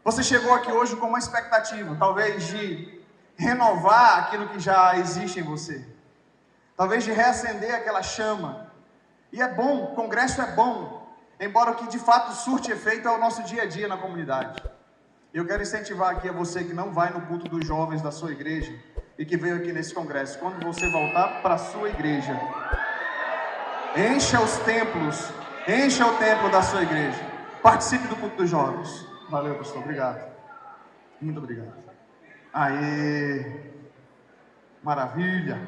Você chegou aqui hoje com uma expectativa, talvez de renovar aquilo que já existe em você. Talvez de reacender aquela chama. E é bom, o congresso é bom, embora o que de fato surte efeito é o nosso dia a dia na comunidade. Eu quero incentivar aqui a você que não vai no culto dos jovens da sua igreja e que veio aqui nesse congresso, quando você voltar para a sua igreja, encha os templos, encha o templo da sua igreja, participe do culto dos jovens. Valeu, pastor, obrigado. Muito obrigado. Aê, maravilha.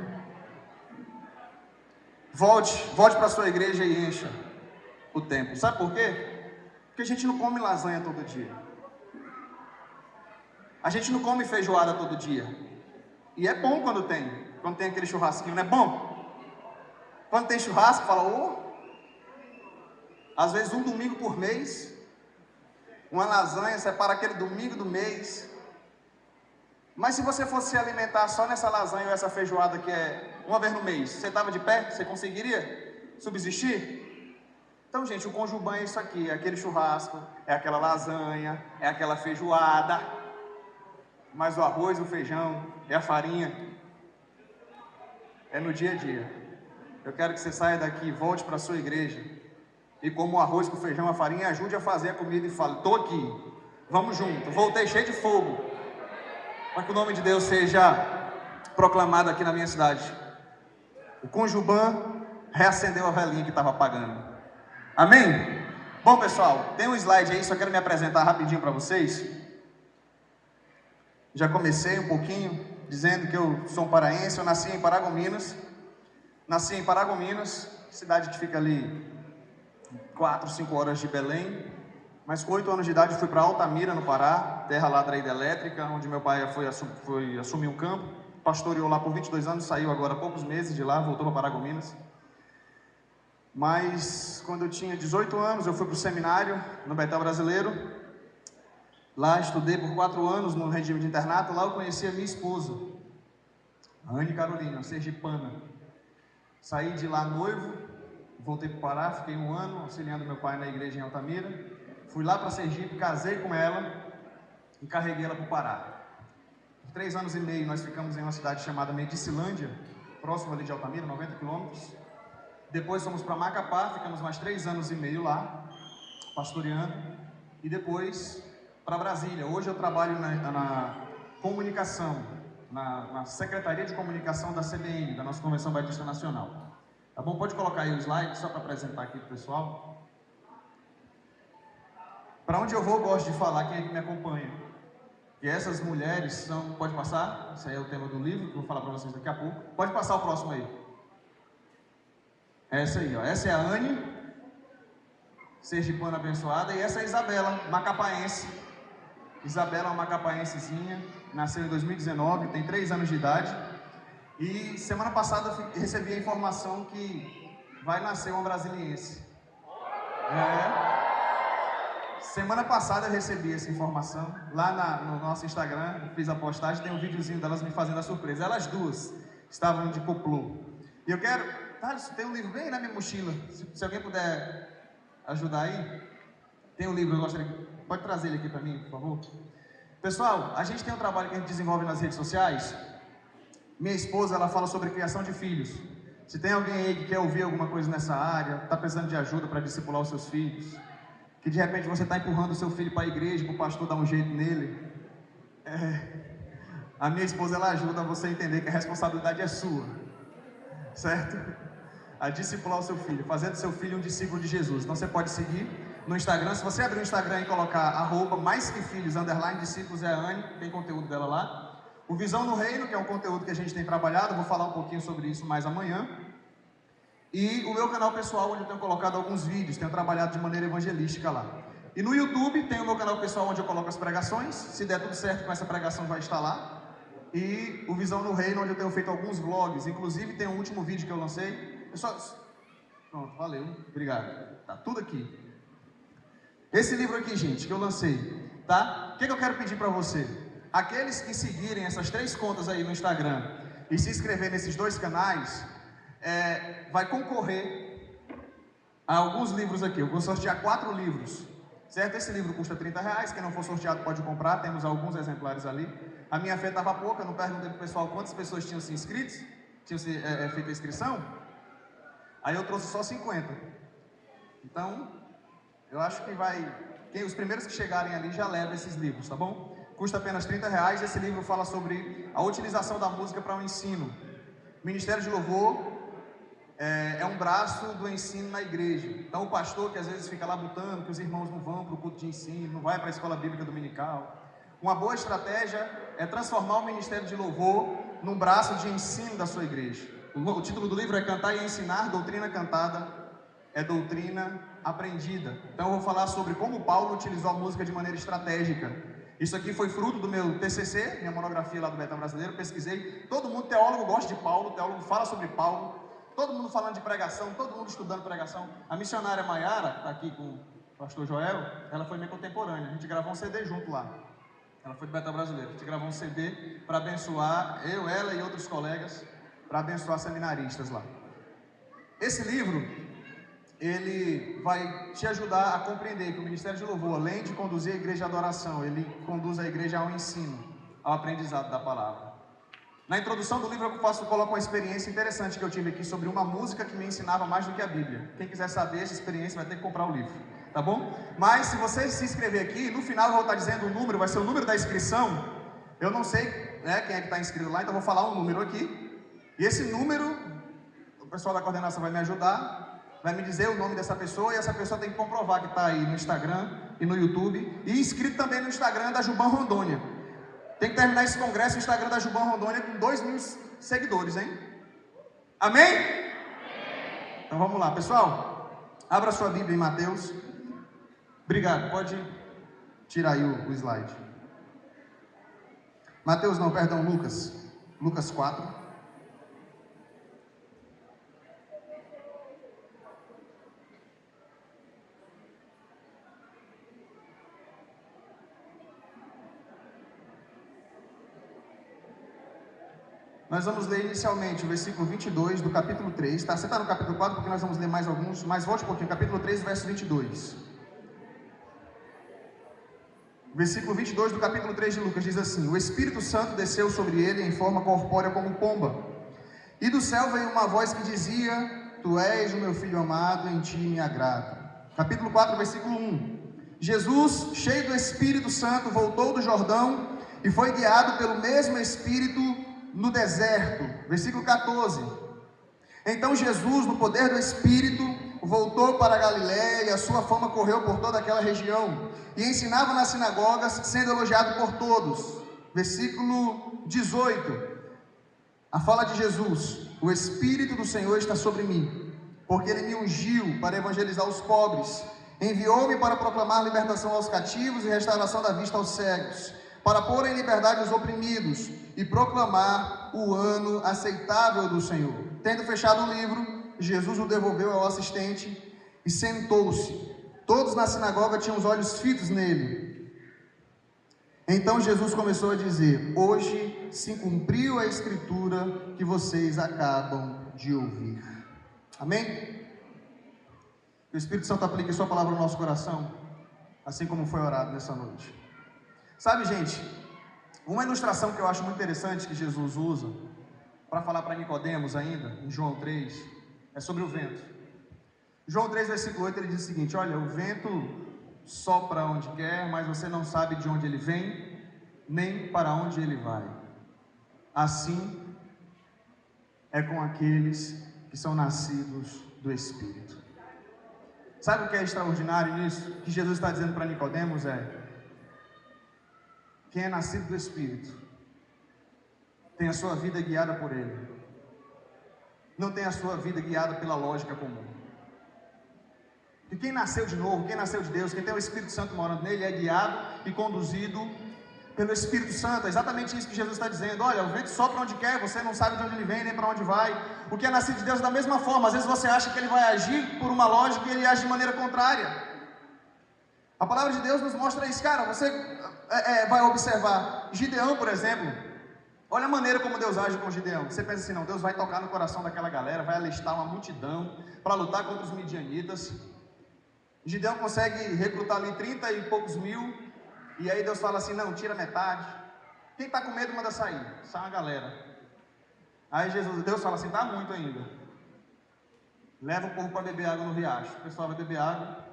Volte para a sua igreja e encha o templo. Sabe por quê? Porque a gente não come lasanha todo dia. A gente não come feijoada todo dia. E é bom quando tem aquele churrasquinho, não é bom? Quando tem churrasco, fala, às vezes um domingo por mês, uma lasanha, separa aquele domingo do mês. Mas se você fosse se alimentar só nessa lasanha ou essa feijoada que é uma vez no mês, você estava de pé? Você conseguiria subsistir? Então, gente, o Conjuban é isso aqui, é aquele churrasco, é aquela lasanha, é aquela feijoada, mas o arroz, o feijão, é a farinha, é no dia a dia. Eu quero que você saia daqui e volte para a sua igreja e como o arroz com o feijão, a farinha, ajude a fazer a comida e fale, estou aqui, vamos junto, voltei cheio de fogo, para que o nome de Deus seja proclamado aqui na minha cidade. O Conjuban reacendeu a velhinha que estava apagando. Amém? Bom, pessoal, tem um slide aí, só quero me apresentar rapidinho para vocês. Já comecei um pouquinho dizendo que eu sou um paraense, eu nasci em Paragominas. Nasci em Paragominas, cidade que fica ali 4, 5 horas de Belém. Mas com 8 anos de idade fui para Altamira, no Pará, terra lá da hidrelétrica, onde meu pai foi assumir um campo. Pastoreou lá por 22 anos, saiu agora há poucos meses de lá, voltou para Paragominas. Mas quando eu tinha 18 anos, eu fui para o seminário no Betel Brasileiro. Lá estudei por 4 anos no regime de internato. Lá eu conheci a minha esposa, a Anne Carolina, sergipana. Saí de lá noivo, voltei para o Pará, fiquei 1 ano auxiliando meu pai na igreja em Altamira. Fui lá para Sergipe, casei com ela e carreguei ela para o Pará. Por 3 anos e meio nós ficamos em uma cidade chamada Medicilândia, próximo ali de Altamira, 90 quilômetros. Depois fomos para Macapá, ficamos mais 3 anos e meio lá, pastoreando. E depois para Brasília. Hoje eu trabalho na comunicação, na Secretaria de Comunicação da CBN, da nossa Convenção Batista Nacional. Tá bom? Pode colocar aí o slide, só para apresentar aqui para o pessoal. Para onde eu vou, eu gosto de falar quem é que me acompanha. E essas mulheres são... Pode passar? Esse aí é o tema do livro, que eu vou falar para vocês daqui a pouco. Pode passar o próximo aí. Essa aí, ó. Essa é a Anne, sergipana abençoada, e essa é a Isabela, macapaense. Isabela é uma macapaensezinha, nasceu em 2019, tem 3 anos de idade. E semana passada eu recebi a informação que vai nascer uma brasiliense. Semana passada eu recebi essa informação. Lá no nosso Instagram, fiz a postagem, tem um videozinho delas me fazendo a surpresa. Elas duas estavam de coplô. E eu quero... Thales, tem um livro bem na minha mochila. Se alguém puder ajudar aí. Tem um livro, eu gostaria... Pode trazer ele aqui para mim, por favor? Pessoal, a gente tem um trabalho que a gente desenvolve nas redes sociais. Minha esposa, ela fala sobre criação de filhos. Se tem alguém aí que quer ouvir alguma coisa nessa área, está precisando de ajuda para discipular os seus filhos, que de repente você está empurrando o seu filho para a igreja, para o pastor dar um jeito nele, a minha esposa, ela ajuda você a entender que a responsabilidade é sua, certo? A discipular o seu filho, fazendo do seu filho um discípulo de Jesus. Então você pode seguir no Instagram. Se você abrir o Instagram e colocar @maisquefilhos _discípulos, é a Anne, tem conteúdo dela lá. O Visão no Reino, que é um conteúdo que a gente tem trabalhado, vou falar um pouquinho sobre isso mais amanhã. E o meu canal pessoal, onde eu tenho colocado alguns vídeos, tenho trabalhado de maneira evangelística lá. E no YouTube tem o meu canal pessoal, onde eu coloco as pregações. Se der tudo certo com essa pregação, vai estar lá. E o Visão no Reino, onde eu tenho feito alguns vlogs. Inclusive tem um último vídeo que eu lancei. Pronto, valeu, obrigado. Tá tudo aqui. Esse livro aqui, gente, que eu lancei, tá? O que eu quero pedir para você? Aqueles que seguirem essas 3 contas aí no Instagram e se inscrever nesses 2 canais, vai concorrer a alguns livros aqui. Eu vou sortear 4 livros. certo? Esse livro custa R$30, quem não for sorteado pode comprar, temos alguns exemplares ali. A minha fé estava pouca, não perguntei para o pessoal quantas pessoas tinham se inscrito, tinham feito a inscrição, aí eu trouxe só 50. Então, eu acho que os primeiros que chegarem ali já levam esses livros, tá bom? Custa apenas R$30, esse livro fala sobre a utilização da música para o ensino. Ministério de Louvor é um braço do ensino na igreja. Então o pastor que às vezes fica lá botando que os irmãos não vão para o culto de ensino, não vai para a escola bíblica dominical. Uma boa estratégia é transformar o Ministério de Louvor num braço de ensino da sua igreja. O título do livro é Cantar e Ensinar, Doutrina Cantada é Doutrina Aprendida. Então eu vou falar sobre como Paulo utilizou a música de maneira estratégica. Isso aqui foi fruto do meu TCC, minha monografia lá do Betão Brasileiro, pesquisei. Todo mundo, teólogo, gosta de Paulo, teólogo fala sobre Paulo. Todo mundo falando de pregação, todo mundo estudando pregação. A missionária Maiara, que está aqui com o pastor Joel, ela foi minha contemporânea. A gente gravou um CD junto lá. Ela foi do Betão Brasileiro. A gente gravou um CD para abençoar, ela e outros colegas, para abençoar seminaristas lá. Esse livro, ele vai te ajudar a compreender que o Ministério de Louvor, além de conduzir a igreja à adoração, ele conduz a igreja ao ensino, ao aprendizado da palavra. Na introdução do livro eu coloco uma experiência interessante que eu tive aqui sobre uma música que me ensinava mais do que a Bíblia. Quem quiser saber essa experiência vai ter que comprar o livro, tá bom? Mas se você se inscrever aqui, no final eu vou estar dizendo o número, vai ser o número da inscrição. Eu não sei, né, quem é que está inscrito lá, então eu vou falar um número aqui. E esse número, o pessoal da coordenação vai me ajudar, vai me dizer o nome dessa pessoa, e essa pessoa tem que comprovar que está aí no Instagram e no YouTube, e inscrito também no Instagram da Juban Rondônia. Tem que terminar esse congresso no Instagram da Juban Rondônia com 2.000 seguidores, hein? Amém? Então vamos lá, pessoal. Abra sua Bíblia em Mateus. Obrigado, pode tirar aí o slide. Mateus não, perdão, Lucas. Lucas 4. Nós vamos ler inicialmente o versículo 22 do capítulo 3, tá? Você está no capítulo 4 porque nós vamos ler mais alguns, mas volte um pouquinho, capítulo 3, verso 22. Versículo 22 do capítulo 3 de Lucas diz assim: O Espírito Santo desceu sobre ele em forma corpórea como pomba, e do céu veio uma voz que dizia: Tu és o meu filho amado, em ti me agrado. Capítulo 4, versículo 1. Jesus, cheio do Espírito Santo, voltou do Jordão e foi guiado pelo mesmo Espírito no deserto. Versículo 14. Então Jesus, no poder do Espírito, voltou para a Galiléia, e a sua fama correu por toda aquela região, e ensinava nas sinagogas, sendo elogiado por todos. Versículo 18. A fala de Jesus: O Espírito do Senhor está sobre mim, porque Ele me ungiu para evangelizar os pobres, enviou-me para proclamar libertação aos cativos e restauração da vista aos cegos, para pôr em liberdade os oprimidos e proclamar o ano aceitável do Senhor. Tendo fechado o livro, Jesus o devolveu ao assistente e sentou-se. Todos na sinagoga tinham os olhos fitos nele. Então Jesus começou a dizer: Hoje se cumpriu a escritura que vocês acabam de ouvir. Amém? Que o Espírito Santo aplique sua palavra no nosso coração, assim como foi orado nessa noite. Sabe, gente, uma ilustração que eu acho muito interessante que Jesus usa para falar para Nicodemos ainda, em João 3, é sobre o vento. João 3, versículo 8, ele diz o seguinte: Olha, o vento sopra onde quer, mas você não sabe de onde ele vem, nem para onde ele vai. Assim é com aqueles que são nascidos do Espírito. Sabe o que é extraordinário nisso? O que Jesus está dizendo para Nicodemos quem é nascido do Espírito tem a sua vida guiada por Ele, não tem a sua vida guiada pela lógica comum. E quem nasceu de novo, quem nasceu de Deus, quem tem o Espírito Santo morando nele, é guiado e conduzido pelo Espírito Santo. É exatamente isso que Jesus está dizendo. Olha, o vento sopra onde quer, você não sabe de onde ele vem, nem para onde vai. O que é nascido de Deus da mesma forma. Às vezes você acha que ele vai agir por uma lógica e ele age de maneira contrária. A palavra de Deus nos mostra isso, cara. Você vai observar Gideão, por exemplo. Olha a maneira como Deus age com Gideão. Você pensa assim: não, Deus vai tocar no coração daquela galera, vai alistar uma multidão para lutar contra os midianitas. Gideão consegue recrutar ali 30 e poucos mil, e aí Deus fala assim, não, tira metade. Quem está com medo manda sair, sai uma galera. Aí Deus fala assim, tá muito ainda. Leva o povo para beber água no riacho. O pessoal vai beber água.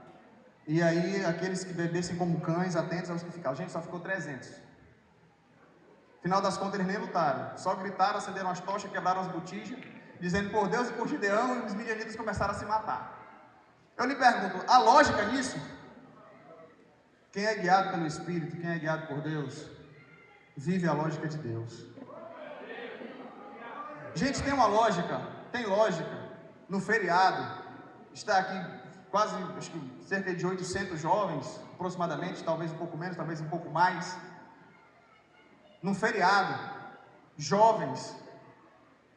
E aí aqueles que bebessem como cães, atentos aos que ficavam. Gente, só ficou 300. Final das contas eles nem lutaram. Só gritaram, acenderam as tochas, quebraram as botijas, dizendo por Deus e por Gideão, e os midianitas começaram a se matar. Eu lhe pergunto, a lógica nisso? Quem é guiado pelo Espírito, quem é guiado por Deus, vive a lógica de Deus. Gente, tem uma lógica, tem lógica. No feriado, está aqui quase, acho que cerca de 800 jovens, aproximadamente, talvez um pouco menos, talvez um pouco mais. No feriado, jovens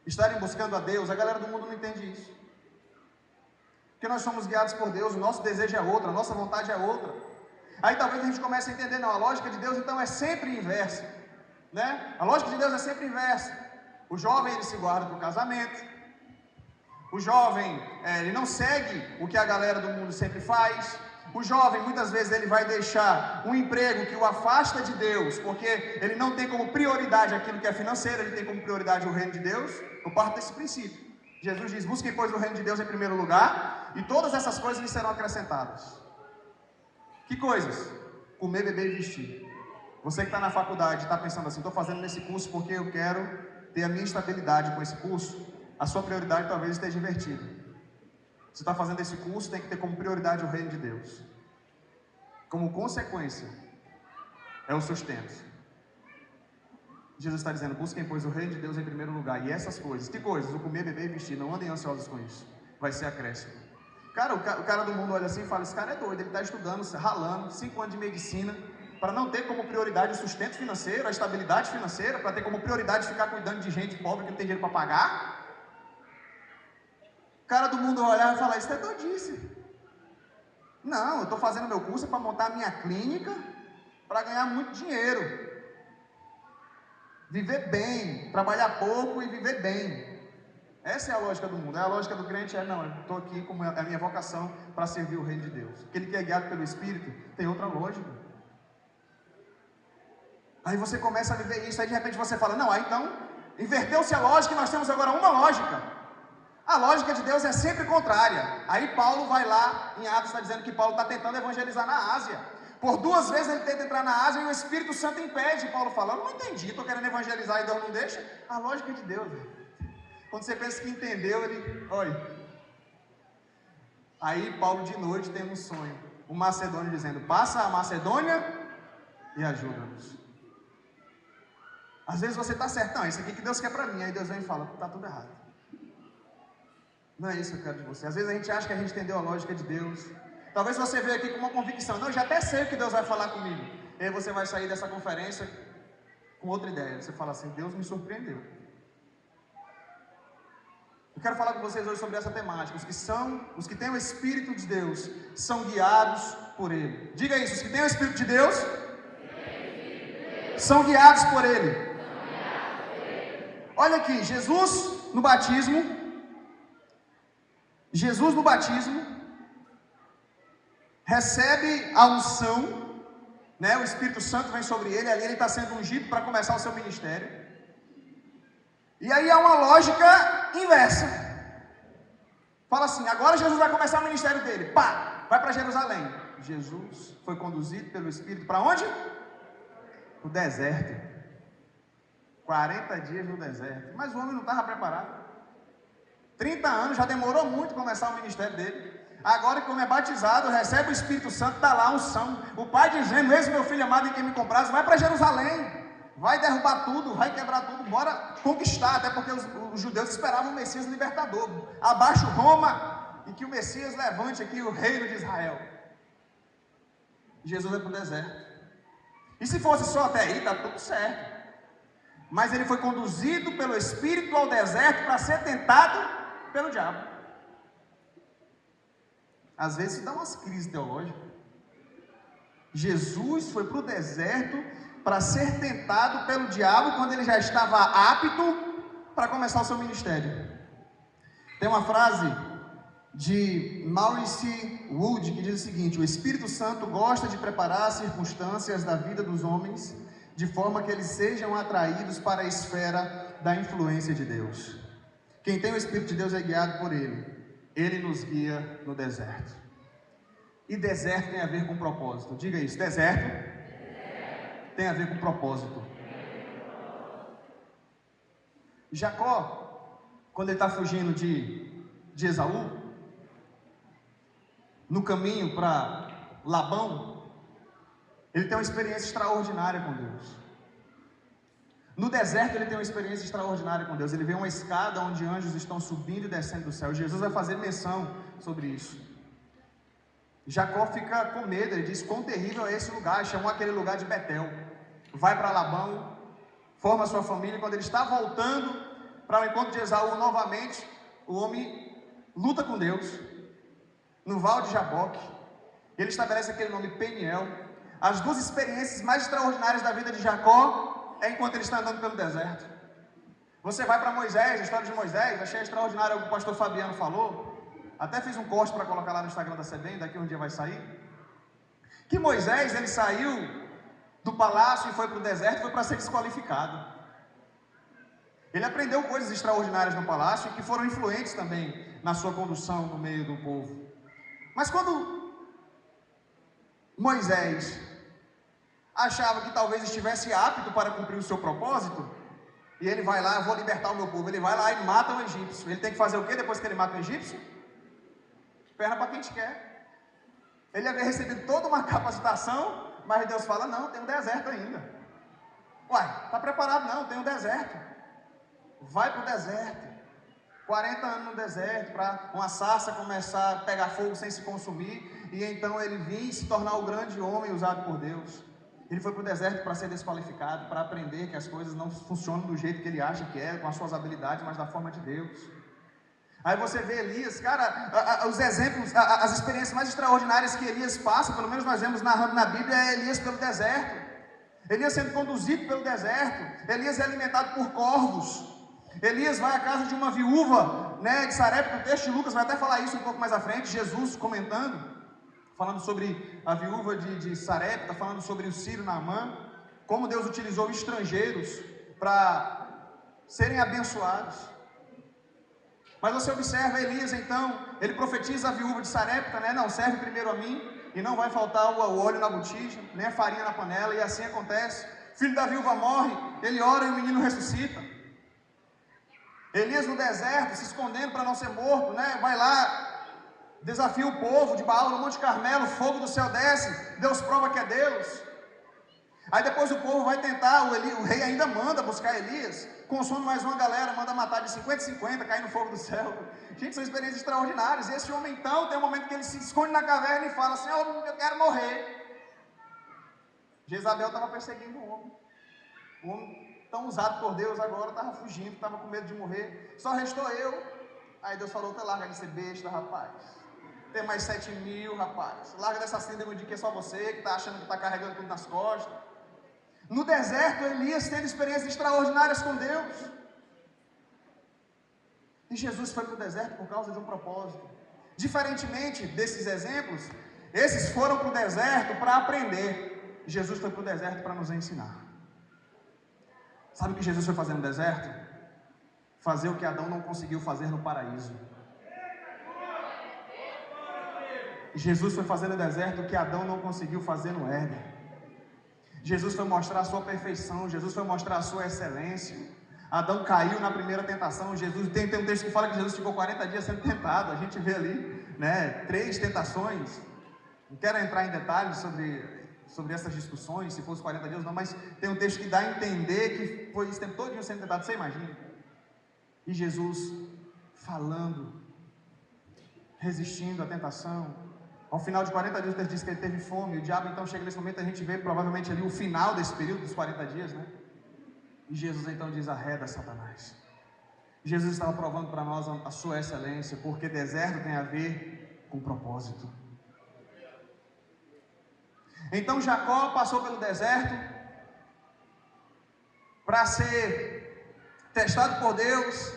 estarem buscando a Deus, a galera do mundo não entende isso. Porque nós somos guiados por Deus, o nosso desejo é outro, a nossa vontade é outra. Aí talvez a gente comece a entender, não, a lógica de Deus então é sempre inversa, né? A lógica de Deus é sempre inversa. O jovem ele se guarda para o casamento, o jovem ele não segue o que a galera do mundo sempre faz. O jovem muitas vezes ele vai deixar um emprego que o afasta de Deus, porque ele não tem como prioridade aquilo que é financeiro, ele tem como prioridade o reino de Deus. Eu parto desse princípio. Jesus diz, busquem pois o reino de Deus em primeiro lugar, e todas essas coisas lhe serão acrescentadas. Que coisas? Comer, beber e vestir. Você que está na faculdade, está pensando assim, estou fazendo nesse curso porque eu quero ter a minha estabilidade com esse curso, a sua prioridade talvez esteja invertida. Você está fazendo esse curso, tem que ter como prioridade o reino de Deus. Como consequência, é o sustento. Jesus está dizendo, busquem pois o reino de Deus em primeiro lugar. E essas coisas, que coisas? O comer, beber e vestir, não andem ansiosos com isso. Vai ser acréscimo. Cara, o cara do mundo olha assim e fala, esse cara é doido, ele está estudando, ralando, 5 anos de medicina, para não ter como prioridade o sustento financeiro, a estabilidade financeira, para ter como prioridade ficar cuidando de gente pobre que não tem dinheiro para pagar. O cara do mundo olhar e falar, isso é doidice. Não, eu estou fazendo meu curso para montar a minha clínica, para ganhar muito dinheiro. Viver bem, trabalhar pouco e viver bem. Essa é a lógica do mundo. A lógica do crente é, não, eu estou aqui como é a minha vocação para servir o reino de Deus. Aquele que é guiado pelo Espírito tem outra lógica. Aí você começa a viver isso, aí de repente você fala, não, aí então, inverteu-se a lógica e nós temos agora uma lógica. A lógica de Deus é sempre contrária. Aí Paulo vai lá, em Atos está dizendo que Paulo está tentando evangelizar na Ásia. Por 2 vezes ele tenta entrar na Ásia e o Espírito Santo impede. Paulo fala, eu não entendi, estou querendo evangelizar e Deus não deixa. A lógica de Deus, quando você pensa que entendeu, ele, olha. Aí Paulo de noite tem um sonho, um macedônio dizendo, passa a Macedônia e ajuda-nos. Às vezes você está certo, não, isso aqui que Deus quer para mim. Aí Deus vem e fala, está tudo errado. Não é isso que eu quero de você. Às vezes a gente acha que a gente entendeu a lógica de Deus. Talvez você veja aqui com uma convicção, não, eu já até sei o que Deus vai falar comigo. E aí você vai sair dessa conferência com outra ideia. Você fala assim, Deus me surpreendeu. Eu quero falar com vocês hoje sobre essa temática. Os que têm o Espírito de Deus são guiados por Ele. Diga isso, os que têm o Espírito de Deus são guiados por Ele. Olha aqui, Jesus no batismo recebe a unção, né? O Espírito Santo vem sobre ele, ali ele está sendo ungido para começar o seu ministério. E aí há uma lógica inversa. Fala assim, agora Jesus vai começar o ministério dele. Pá, vai para Jerusalém. Jesus foi conduzido pelo Espírito para onde? Para o deserto. 40 dias no deserto. Mas o homem não estava preparado. 30 anos, já demorou muito começar o ministério dele. Agora que o homem é batizado, recebe o Espírito Santo, está lá a unção. O pai dizendo, esse meu filho amado em quem me compraste, vai para Jerusalém. Vai derrubar tudo, vai quebrar tudo, bora conquistar. Até porque os judeus esperavam o Messias libertador. Abaixo Roma e que o Messias levante aqui o reino de Israel. Jesus vai para o deserto. E se fosse só até aí, está tudo certo. Mas ele foi conduzido pelo Espírito ao deserto para ser tentado pelo diabo. Às vezes se dá umas crises teológicas. Jesus foi para o deserto para ser tentado pelo diabo quando ele já estava apto para começar o seu ministério. Tem uma frase de Maurice Wood, que diz o seguinte: o Espírito Santo gosta de preparar as circunstâncias da vida dos homens de forma que eles sejam atraídos para a esfera da influência de Deus. Quem tem o Espírito de Deus é guiado por Ele. Ele nos guia no deserto. E deserto tem a ver com propósito. Diga isso, deserto tem a ver com propósito. Jacó, quando ele está fugindo de Esaú, no caminho para Labão, ele tem uma experiência extraordinária com Deus. No deserto ele tem uma experiência extraordinária com Deus. Ele vê uma escada onde anjos estão subindo e descendo do céu. Jesus vai fazer menção sobre isso. Jacó fica com medo, ele diz: quão terrível é esse lugar. Chamou aquele lugar de Betel. Vai para Labão, forma sua família. Quando ele está voltando para o encontro de Esaú novamente, o homem luta com Deus no Val de Jaboque. Ele estabelece aquele nome Peniel. As duas experiências mais extraordinárias da vida de Jacó é enquanto ele está andando pelo deserto. Você vai para Moisés, a história de Moisés, achei extraordinário o que o pastor Fabiano falou. Até fiz um corte para colocar lá no Instagram da CBN, daqui um dia vai sair. Que Moisés, ele saiu do palácio e foi para o deserto, foi para ser desqualificado. Ele aprendeu coisas extraordinárias no palácio e que foram influentes também na sua condução no meio do povo. Mas quando Moisés achava que talvez estivesse apto para cumprir o seu propósito, e ele vai lá: eu vou libertar o meu povo, ele vai lá e mata um egípcio. Ele tem que fazer o quê depois que ele mata um egípcio? Perna para quem te quer. Ele havia recebido toda uma capacitação, mas Deus fala: não, tem um deserto ainda. Uai, está preparado? Não, tem um deserto. Vai para o deserto. 40 anos no deserto, para uma sarça começar a pegar fogo sem se consumir, e então ele vir e se tornar o grande homem usado por Deus. Ele foi para o deserto para ser desqualificado, para aprender que as coisas não funcionam do jeito que ele acha que é, com as suas habilidades, mas da forma de Deus. Aí você vê Elias, cara, os exemplos, as experiências mais extraordinárias que Elias passa, pelo menos nós vemos narrando na Bíblia, é Elias pelo deserto. Elias sendo conduzido pelo deserto. Elias é alimentado por corvos. Elias vai à casa de uma viúva, né, de Sarepta. O texto de Lucas vai até falar isso um pouco mais à frente, Jesus comentando, falando sobre a viúva de Sarepta, falando sobre o sírio Naamã, como Deus utilizou estrangeiros para serem abençoados. Mas você observa Elias, então, ele profetiza a viúva de Sarepta, né? Não, serve primeiro a mim, e não vai faltar o óleo na botija, nem a farinha na panela, e assim acontece. Filho da viúva morre, ele ora e o menino ressuscita. Elias no deserto, se escondendo para não ser morto, né? Vai lá, desafia o povo de Baal no Monte Carmelo, fogo do céu desce, Deus prova que é Deus. Aí depois o povo vai tentar, o rei ainda manda buscar Elias, consome mais uma galera, manda matar de 50 em 50, cair no fogo do céu. Gente, são experiências extraordinárias. E esse homem então, tem um momento que ele se esconde na caverna e fala: Senhor, eu quero morrer. Jezabel estava perseguindo o homem tão usado por Deus agora, estava fugindo, estava com medo de morrer. Só restou eu. Aí Deus falou: tá, larga de ser besta, rapaz. Tem mais 7.000, rapaz. Larga dessa síndrome de que é só você, que está achando que está carregando tudo nas costas. No deserto, Elias teve experiências extraordinárias com Deus. E Jesus foi para o deserto por causa de um propósito. Diferentemente desses exemplos, esses foram para o deserto para aprender. Jesus foi para o deserto para nos ensinar. Sabe o que Jesus foi fazer no deserto? Fazer o que Adão não conseguiu fazer no paraíso. Jesus foi fazer no deserto o que Adão não conseguiu fazer no Éden. Jesus foi mostrar a sua perfeição, Jesus foi mostrar a sua excelência. Adão caiu na primeira tentação. Jesus tem um texto que fala que Jesus ficou 40 dias sendo tentado. A gente vê ali, né, 3 tentações. Não quero entrar em detalhes sobre essas discussões, se fosse 40 dias ou não, mas tem um texto que dá a entender que foi esse tempo todo sendo tentado. Você imagina? E Jesus falando, resistindo à tentação. Ao final de 40 dias, o texto diz que ele teve fome. O diabo então chega nesse momento, a gente vê provavelmente ali o final desse período, dos 40 dias, né? E Jesus então diz: arreda Satanás. Jesus estava provando para nós a sua excelência, porque deserto tem a ver com propósito. Então Jacó passou pelo deserto para ser testado por Deus,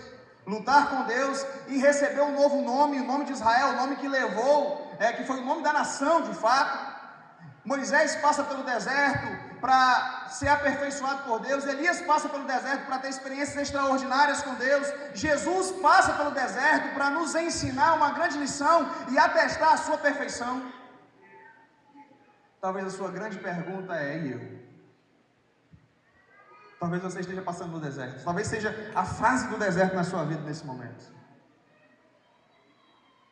lutar com Deus e receber um novo nome, o nome de Israel, o nome que levou, que foi o nome da nação de fato. Moisés passa pelo deserto para ser aperfeiçoado por Deus, Elias passa pelo deserto para ter experiências extraordinárias com Deus, Jesus passa pelo deserto para nos ensinar uma grande lição e atestar a sua perfeição. Talvez a sua grande pergunta é: e eu? Talvez você esteja passando no deserto, talvez seja a fase do deserto na sua vida nesse momento.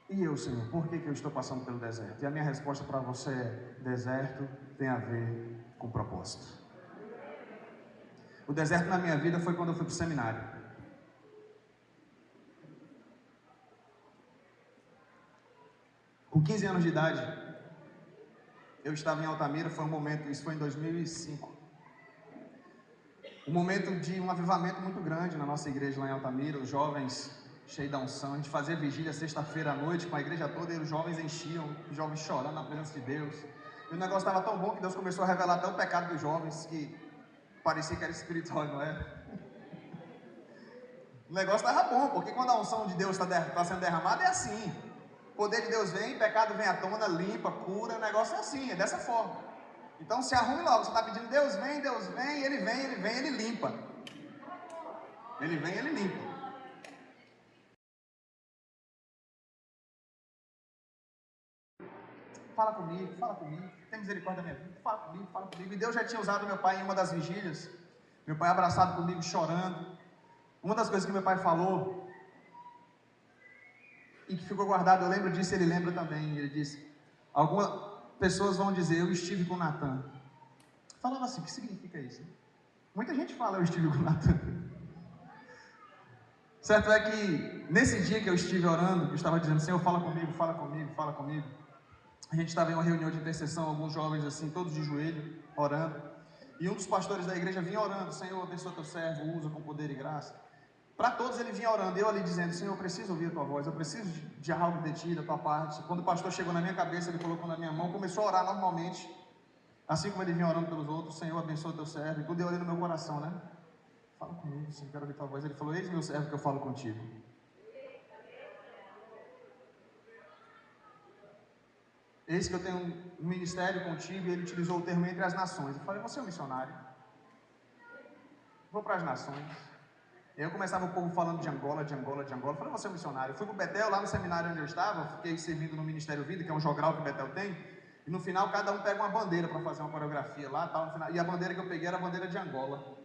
E eu, Senhor, por que eu estou passando pelo deserto? E a minha resposta para você é: deserto tem a ver com propósito. O deserto na minha vida foi quando eu fui para o seminário. Com 15 anos de idade, eu estava em Altamira, foi um momento, isso foi em 2005. Um momento de um avivamento muito grande na nossa igreja lá em Altamira, os jovens cheios da unção, a gente fazia vigília sexta-feira à noite com a igreja toda e os jovens enchiam, os jovens chorando na presença de Deus. E o negócio estava tão bom que Deus começou a revelar até o pecado dos jovens, que parecia que era espiritual, não era? O negócio estava bom, porque quando a unção de Deus está sendo derramada é assim. O poder de Deus vem, pecado vem à tona, limpa, cura, o negócio é assim, é dessa forma. Então se arrume logo, você está pedindo Deus vem, ele vem, ele limpa. Ele vem, ele limpa. Fala comigo, tem misericórdia da minha vida, fala comigo. E Deus já tinha usado meu pai em uma das vigílias, meu pai abraçado comigo, chorando. Uma das coisas que meu pai falou, e que ficou guardado, eu lembro disso, ele lembra também, ele disse: algumas pessoas vão dizer, eu estive com Natan. Falava assim, o que significa isso? Muita gente fala, eu estive com Natan. Certo é que, nesse dia que eu estive orando, eu estava dizendo, Senhor, fala comigo. A gente estava em uma reunião de intercessão, alguns jovens assim, todos de joelho, orando. E um dos pastores da igreja vinha orando: Senhor, abençoa teu servo, usa com poder e graça. Para todos ele vinha orando, eu ali dizendo: Senhor, eu preciso ouvir a tua voz, eu preciso de algo de ti, da tua parte. Quando o pastor chegou na minha cabeça, ele colocou na minha mão, começou a orar normalmente, assim como ele vinha orando pelos outros: Senhor, abençoa teu servo. E tudo eu olhei no meu coração, né? Fala comigo, Senhor, quero ouvir tua voz. Ele falou: eis meu servo que eu falo contigo. Eis que eu tenho um ministério contigo. E ele utilizou o termo entre as nações. Eu falei: você é um missionário? Vou para as nações. E aí eu começava o povo falando de Angola. Eu falei: você é um missionário? Eu fui para o Betel, lá no seminário onde eu estava. Fiquei servindo no Ministério Vida, que é um jogral que o Betel tem. E no final cada um pega uma bandeira para fazer uma coreografia lá, tal, no final. E a bandeira que eu peguei era a bandeira de Angola.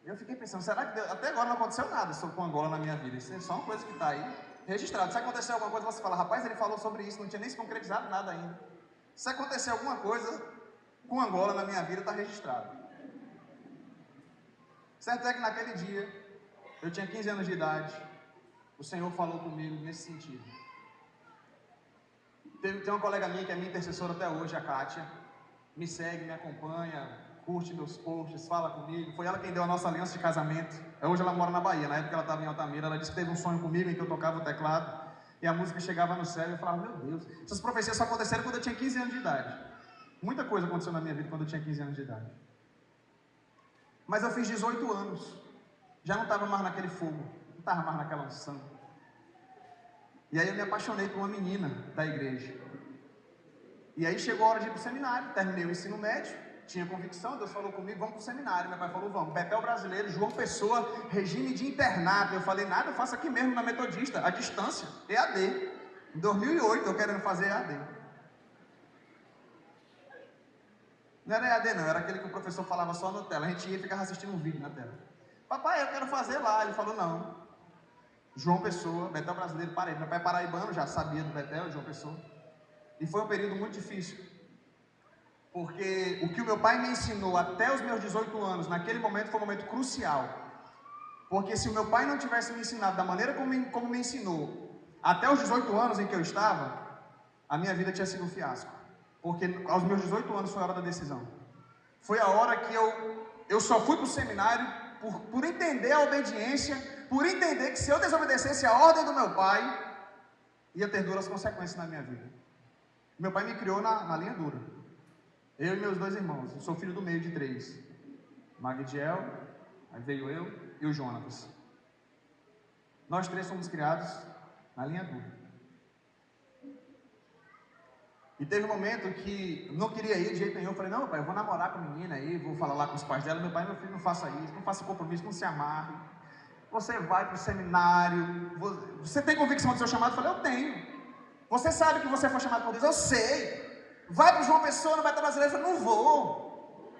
E eu fiquei pensando: será que até agora não aconteceu nada com Angola na minha vida? Isso é só uma coisa que está aí registrado. Se acontecer alguma coisa, você fala: rapaz, ele falou sobre isso, não tinha nem se concretizado nada ainda. Se acontecer alguma coisa com Angola na minha vida, está registrado. Certo é que naquele dia, eu tinha 15 anos de idade, o Senhor falou comigo nesse sentido. Tem uma colega minha que é minha intercessora até hoje, a Kátia, me segue, me acompanha, curte meus posts, fala comigo. Foi ela quem deu a nossa aliança de casamento. Hoje ela mora na Bahia, na época ela estava em Altamira. Ela disse que teve um sonho comigo em que eu tocava o teclado e a música chegava no céu e eu falava: meu Deus, essas profecias só aconteceram quando eu tinha 15 anos de idade. Muita coisa aconteceu na minha vida quando eu tinha 15 anos de idade. Mas eu fiz 18 anos, já não estava mais naquele fogo, não estava mais naquela unção. E aí eu me apaixonei por uma menina da igreja. E aí chegou a hora de ir para o seminário, terminei o ensino médio, tinha convicção, Deus falou comigo: vamos para o seminário. Meu pai falou: vamos. Betel Brasileiro, João Pessoa, regime de internato. Eu falei: nada, eu faço aqui mesmo na Metodista, à distância, EAD. Em 2008 eu querendo fazer EAD. Não era EAD não, era aquele que o professor falava só na tela. A gente ia e ficava assistindo um vídeo na tela. Papai, eu quero fazer lá. Ele falou: não. João Pessoa, Betel Brasileiro, parei. Meu pai é paraibano, já sabia do Betel, João Pessoa. E foi um período muito difícil. Porque o que o meu pai me ensinou até os meus 18 anos, naquele momento, foi um momento crucial. Porque se o meu pai não tivesse me ensinado da maneira como me ensinou, até os 18 anos em que eu estava, a minha vida tinha sido um fiasco. Porque aos meus 18 anos foi a hora da decisão. Foi a hora que eu só fui para o seminário por entender a obediência, por entender que se eu desobedecesse a ordem do meu pai, ia ter duras consequências na minha vida. Meu pai me criou na linha dura. Eu e meus 2 irmãos. Eu sou filho do meio de 3. Magdiel, aí veio eu e o Jonatas. Nós 3 fomos criados na linha dura. E teve um momento que não queria ir de jeito nenhum. Eu falei, não, pai, eu vou namorar com a menina aí, vou falar lá com os pais dela. Meu pai, meu filho, não faça isso, não faça compromisso, não se amarre. Você vai para o seminário, você tem convicção do seu chamado? Eu falei, eu tenho. Você sabe que você foi chamado por Deus? Eu sei. Vai para o João Pessoa, não vai estar brasileiro? Eu falei, não vou.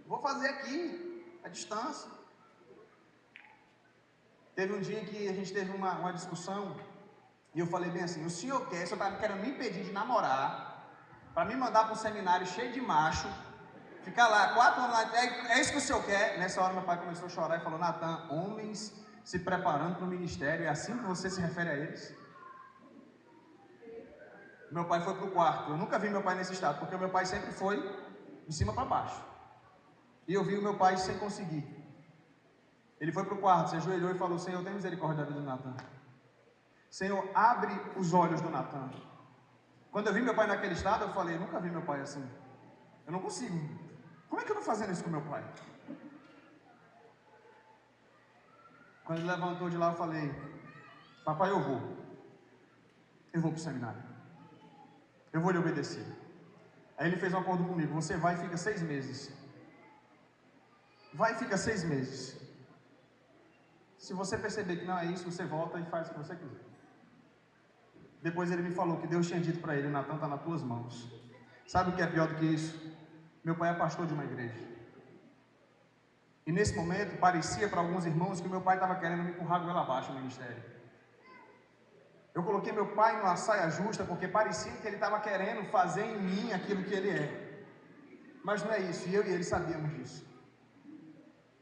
Vou fazer aqui, à distância. Teve um dia que a gente teve uma discussão, e eu falei bem assim, o senhor está querendo me impedir de namorar, para me mandar para um seminário cheio de macho, ficar lá 4 anos lá, é isso que o senhor quer? Nessa hora meu pai começou a chorar e falou, Natan, homens se preparando para o ministério, é assim que você se refere a eles? Meu pai foi para o quarto, eu nunca vi meu pai nesse estado, porque o meu pai sempre foi de cima para baixo, e eu vi o meu pai sem conseguir. Ele foi para o quarto, se ajoelhou e falou, Senhor, tem misericórdia da vida do Natan. Senhor, abre os olhos do Natan. Quando eu vi meu pai naquele estado, eu falei, eu nunca vi meu pai assim. Eu não consigo. Como é que eu estou fazendo isso com meu pai? Quando ele levantou de lá, eu falei, papai, eu vou para o seminário. Eu vou lhe obedecer. Aí ele fez um acordo comigo, você vai e fica 6 meses. Vai e fica 6 meses. Se você perceber que não é isso, você volta e faz o que você quiser. Depois ele me falou que Deus tinha dito para ele, Natan, está nas tuas mãos. Sabe o que é pior do que isso? Meu pai é pastor de uma igreja. E nesse momento, parecia para alguns irmãos que meu pai estava querendo me empurrar goela abaixo no ministério. Eu coloquei meu pai numa saia justa, porque parecia que ele estava querendo fazer em mim aquilo que ele é. Mas não é isso, e eu e ele sabíamos disso.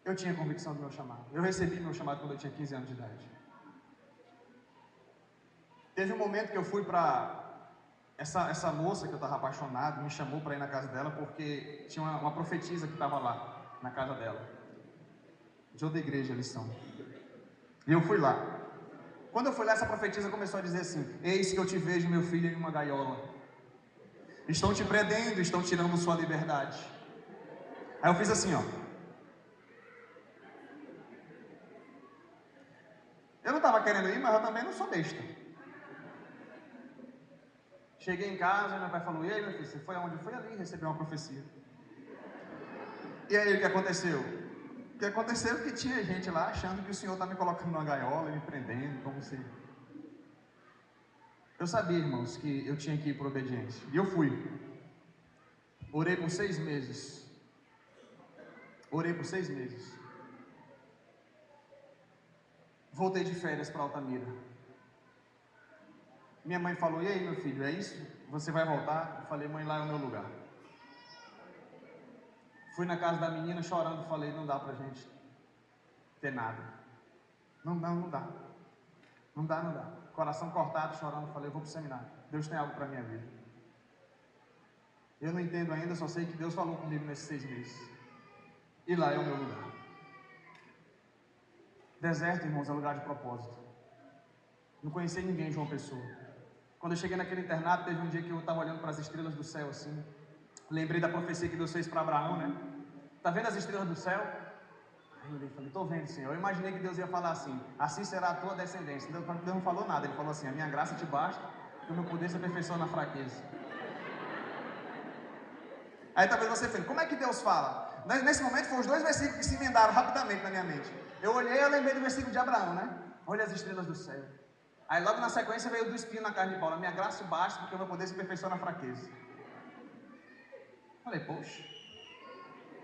Eu tinha convicção do meu chamado. Eu recebi meu chamado quando eu tinha 15 anos de idade. Teve um momento que eu fui para... Essa moça que eu estava apaixonado me chamou para ir na casa dela, porque tinha uma profetisa que estava lá, na casa dela. De outra igreja eles são. E eu fui lá. Quando eu fui lá, essa profetisa começou a dizer assim, eis que eu te vejo, meu filho, em uma gaiola. Estão te prendendo, estão tirando sua liberdade. Aí eu fiz assim, ó. Eu não estava querendo ir, mas eu também não sou besta. Cheguei em casa, meu pai falou, e aí, meu filho, você foi aonde? Eu fui ali, recebi uma profecia. E aí, o que aconteceu? O que aconteceu é que tinha gente lá achando que o Senhor está me colocando numa gaiola, me prendendo, como se... Eu sabia, irmãos, que eu tinha que ir por obediência. E eu fui. Orei por 6 meses. Orei por 6 meses. Voltei de férias para Altamira. Minha mãe falou, e aí, meu filho, é isso? Você vai voltar? Eu falei, mãe, lá é o meu lugar. Fui na casa da menina chorando, falei, não dá pra gente ter nada. Não dá. Não dá. Coração cortado, chorando, falei, eu vou pro seminário. Deus tem algo pra minha vida. Eu não entendo ainda, só sei que Deus falou comigo nesses 6 meses. E lá é o meu lugar. Deserto, irmãos, é lugar de propósito. Não conheci ninguém em João Pessoa. Quando eu cheguei naquele internato, teve um dia que eu estava olhando para as estrelas do céu assim. Lembrei da profecia que Deus fez para Abraão, né? Tá vendo as estrelas do céu? Aí eu falei, estou vendo, Senhor. Eu imaginei que Deus ia falar assim, assim será a tua descendência. Deus não falou nada, Ele falou assim, a minha graça te basta, que o meu poder se aperfeiçoa na fraqueza. Aí talvez você fale, como é que Deus fala? Nesse momento foram os 2 versículos que se emendaram rapidamente na minha mente. Eu olhei e eu lembrei do versículo de Abraão, né? Olha as estrelas do céu. Aí logo na sequência veio do espinho na carne de Paulo, a minha graça basta, porque o meu poder se aperfeiçoa na fraqueza. Falei, poxa,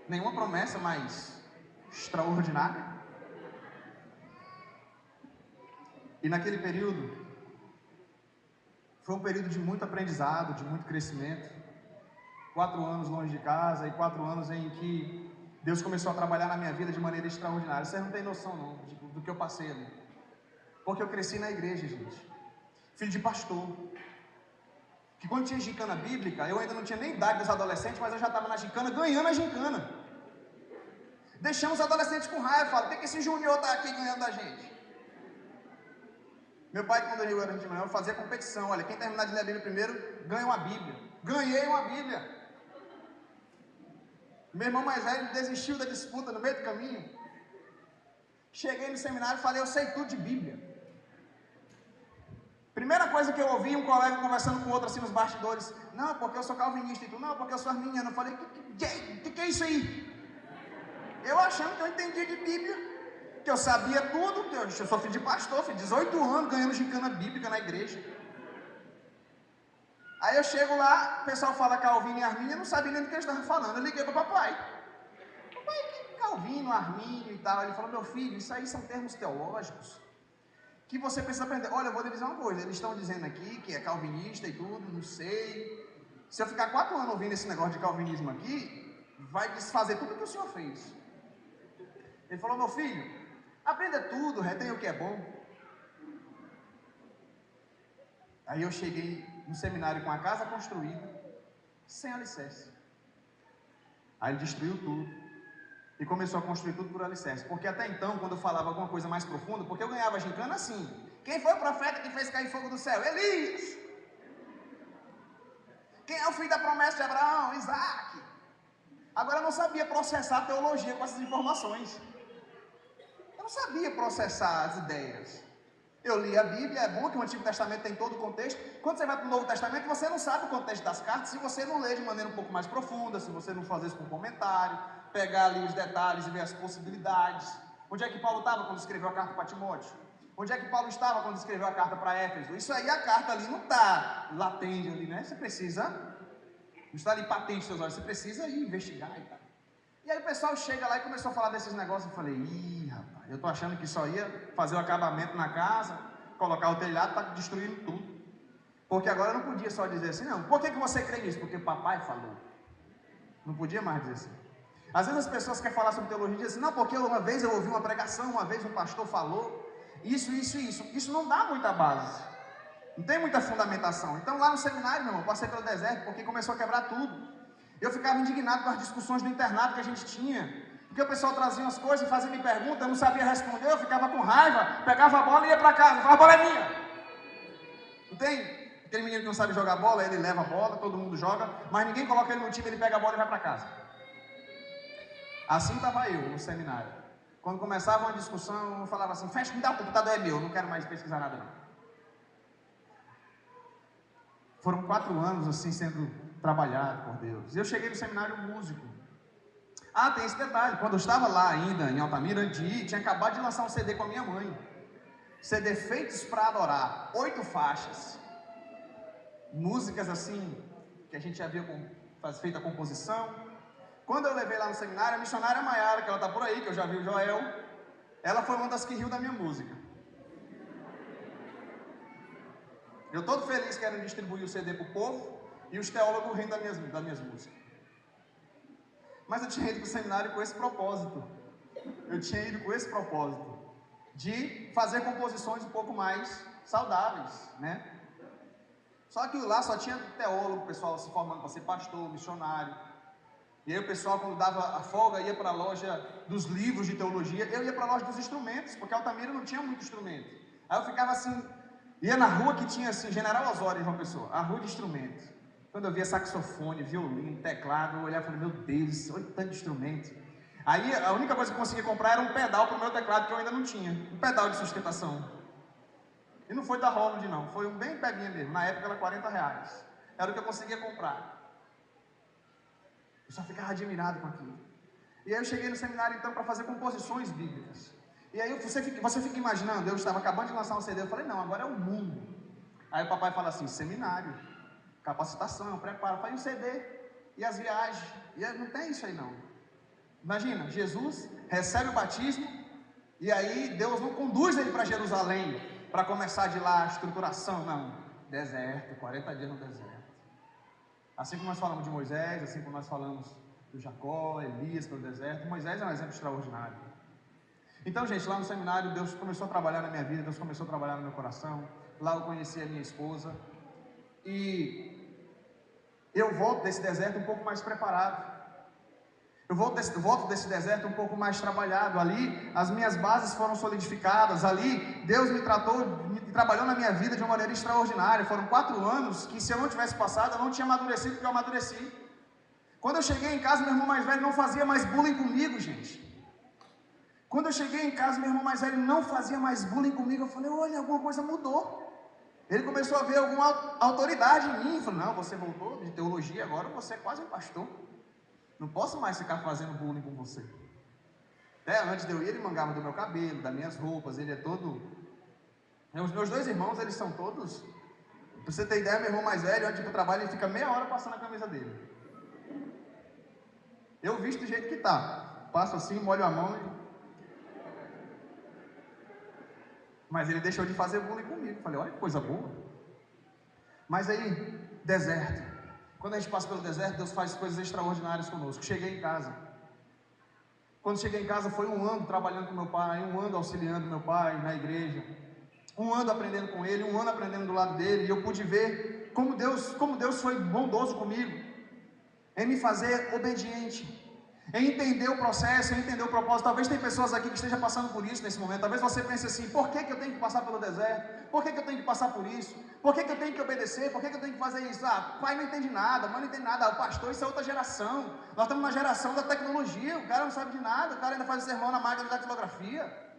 nenhuma promessa mais extraordinária. E naquele período, foi um período de muito aprendizado, de muito crescimento. 4 anos longe de casa e 4 anos em que Deus começou a trabalhar na minha vida de maneira extraordinária. Vocês não têm noção não do que eu passei ali. Porque eu cresci na igreja, gente. Filho de pastor. Que quando tinha gincana bíblica, eu ainda não tinha nem idade dos adolescentes, mas eu já estava na gincana, ganhando a gincana. Deixamos os adolescentes com raiva, fala, por que esse junior está aqui ganhando da gente? Meu pai, quando eu era de manhã, eu fazia competição. Olha, quem terminar de ler a Bíblia primeiro, ganha uma Bíblia. Ganhei uma Bíblia. Meu irmão mais velho desistiu da disputa no meio do caminho. Cheguei no seminário e falei, eu sei tudo de Bíblia. Primeira coisa que eu ouvi, um colega conversando com outro assim nos bastidores, não, porque eu sou calvinista, e tu, não, porque eu sou arminiano. Eu falei, que é isso aí? Eu achando que eu entendia de Bíblia, que eu sabia tudo, que eu sou filho de pastor, filho de 18 anos, ganhando gincana bíblica na igreja. Aí eu chego lá, o pessoal fala Calvino e Armínio, eu não sabia nem do que eles estavam falando. Eu liguei para o papai. Papai, que Calvino, Armínio e tal. Ele falou, meu filho, isso aí são termos teológicos que você precisa aprender. Olha, eu vou lhe dizer uma coisa, eles estão dizendo aqui que é calvinista e tudo, não sei. Se eu ficar 4 anos ouvindo esse negócio de calvinismo aqui, vai desfazer tudo que o senhor fez. Ele falou, meu filho, aprenda tudo, retém o que é bom. Aí eu cheguei no seminário com a casa construída, sem alicerce. Aí ele destruiu tudo e começou a construir tudo por alicerce. Porque até então, quando eu falava alguma coisa mais profunda, porque eu ganhava gincana assim, quem foi o profeta que fez cair fogo do céu? Elias. Quem é o filho da promessa de Abraão? Isaac. Agora eu não sabia processar a teologia com essas informações. Eu não sabia processar as ideias. Eu li a Bíblia, é bom que o Antigo Testamento tem todo o contexto. Quando você vai para o Novo Testamento, você não sabe o contexto das cartas, se você não lê de maneira um pouco mais profunda, se você não fazer isso com comentário, pegar ali os detalhes e ver as possibilidades. Onde é que Paulo estava quando escreveu a carta para Timóteo? Onde é que Paulo estava quando escreveu a carta para Éfeso? Isso aí, a carta ali não está latente ali, né? Você precisa, não está ali patente nos seus olhos, você precisa ir investigar e tal. E aí o pessoal chega lá e começou a falar desses negócios. Eu falei, rapaz, eu tô achando que só ia fazer o acabamento na casa, colocar o telhado, tá destruindo tudo. Porque agora eu não podia só dizer assim, não. Por que você crê nisso? Porque papai falou. Não podia mais dizer assim. Às vezes as pessoas querem falar sobre teologia e dizem assim, não, porque uma vez eu ouvi uma pregação, uma vez um pastor falou, isso. Isso não dá muita base. Não tem muita fundamentação. Então lá no seminário, meu irmão, passei pelo deserto, porque começou a quebrar tudo. Eu ficava indignado com as discussões do internato que a gente tinha, porque o pessoal trazia umas coisas, fazia me perguntas, eu não sabia responder, eu ficava com raiva, pegava a bola e ia para casa, falava, a bola é minha. Não tem? Aquele menino que não sabe jogar bola, ele leva a bola, todo mundo joga, mas ninguém coloca ele no time, ele pega a bola e vai para casa. Assim estava eu no seminário. Quando começava uma discussão, eu falava assim, fecha, me dá, o computador é meu, não quero mais pesquisar nada não. Foram 4 anos assim sendo trabalhado por Deus. E eu cheguei no seminário músico. Tem esse detalhe. Quando eu estava lá ainda em Altamira, tinha acabado de lançar um CD com a minha mãe. CD Feitos para Adorar. 8 faixas. Músicas assim, que a gente já havia feito a composição. Quando eu levei lá no seminário, a missionária Maiara, que ela está por aí, que eu já vi o Joel, ela foi uma das que riu da minha música. Eu todo feliz querendo distribuir o CD para o povo, e os teólogos rindo das minhas músicas. Mas eu tinha ido para o seminário com esse propósito. Eu tinha ido com esse propósito de fazer composições um pouco mais saudáveis, né? Só que lá só tinha teólogo, o pessoal se formando para ser pastor, missionário. E aí o pessoal, quando dava a folga, ia para a loja dos livros de teologia. Eu ia para a loja dos instrumentos, porque Altamira não tinha muito instrumento. Aí eu ficava assim, ia na rua que tinha assim, General Osório, João Pessoa, a rua de instrumentos. Quando eu via saxofone, violino, teclado, eu olhava e falei, meu Deus, olha tanto instrumento. Aí a única coisa que eu conseguia comprar era um pedal para o meu teclado, que eu ainda não tinha. Um pedal de sustentação. E não foi da Holland não, foi um bem peguinha mesmo. Na época era R$40. Era o que eu conseguia comprar. Eu só ficava admirado com aquilo. E aí eu cheguei no seminário então para fazer composições bíblicas. E aí você fica imaginando, eu estava acabando de lançar um CD, eu falei, não, agora é o mundo. Aí o papai fala assim, seminário, capacitação, preparo, faz um CD, e as viagens, e não tem isso aí não. Imagina, Jesus recebe o batismo, e aí Deus não conduz ele para Jerusalém, para começar de lá a estruturação, não. Deserto, 40 dias no deserto. Assim como nós falamos de Moisés, assim como nós falamos do Jacó, Elias pelo deserto, Moisés é um exemplo extraordinário. Então, gente, lá no seminário, Deus começou a trabalhar na minha vida, Deus começou a trabalhar no meu coração. Lá eu conheci a minha esposa. E eu volto desse deserto um pouco mais preparado. Eu volto desse deserto um pouco mais trabalhado. Ali, as minhas bases foram solidificadas. Ali, Deus me trabalhou na minha vida de uma maneira extraordinária. Foram 4 anos que, se eu não tivesse passado, eu não tinha amadurecido porque eu amadureci. Quando eu cheguei em casa, meu irmão mais velho não fazia mais bullying comigo, gente. Quando eu cheguei em casa, meu irmão mais velho não fazia mais bullying comigo. Eu falei, olha, alguma coisa mudou. Ele começou a ver alguma autoridade em mim. Eu falei, não, você voltou de teologia, agora você é quase um pastor. Não posso mais ficar fazendo bullying com você. Até antes de eu ir, ele mangava do meu cabelo, das minhas roupas, ele é todo... Os meus dois irmãos, eles são todos... Pra você ter ideia, meu irmão mais velho, antes de ir pro trabalho, ele fica meia hora passando a camisa dele. Eu visto do jeito que tá. Passo assim, molho a mão e... Mas ele deixou de fazer bullying comigo. Falei, olha que coisa boa. Mas aí, deserto. Quando a gente passa pelo deserto, Deus faz coisas extraordinárias conosco. Cheguei em casa. Quando cheguei em casa, foi um ano trabalhando com meu pai, um ano auxiliando meu pai na igreja, um ano aprendendo com ele, um ano aprendendo do lado dele, e eu pude ver como Deus foi bondoso comigo, em me fazer obediente, em entender o processo, em entender o propósito. Talvez tem pessoas aqui que estejam passando por isso nesse momento. Talvez você pense assim, por que eu tenho que passar pelo deserto? Por que eu tenho que passar por isso? Por que eu tenho que obedecer? Por que eu tenho que fazer isso? Ah, pai não entende nada, mãe não entende nada, o pastor, isso é outra geração. Nós estamos na geração da tecnologia, o cara não sabe de nada, o cara ainda faz sermão na máquina da datilografia.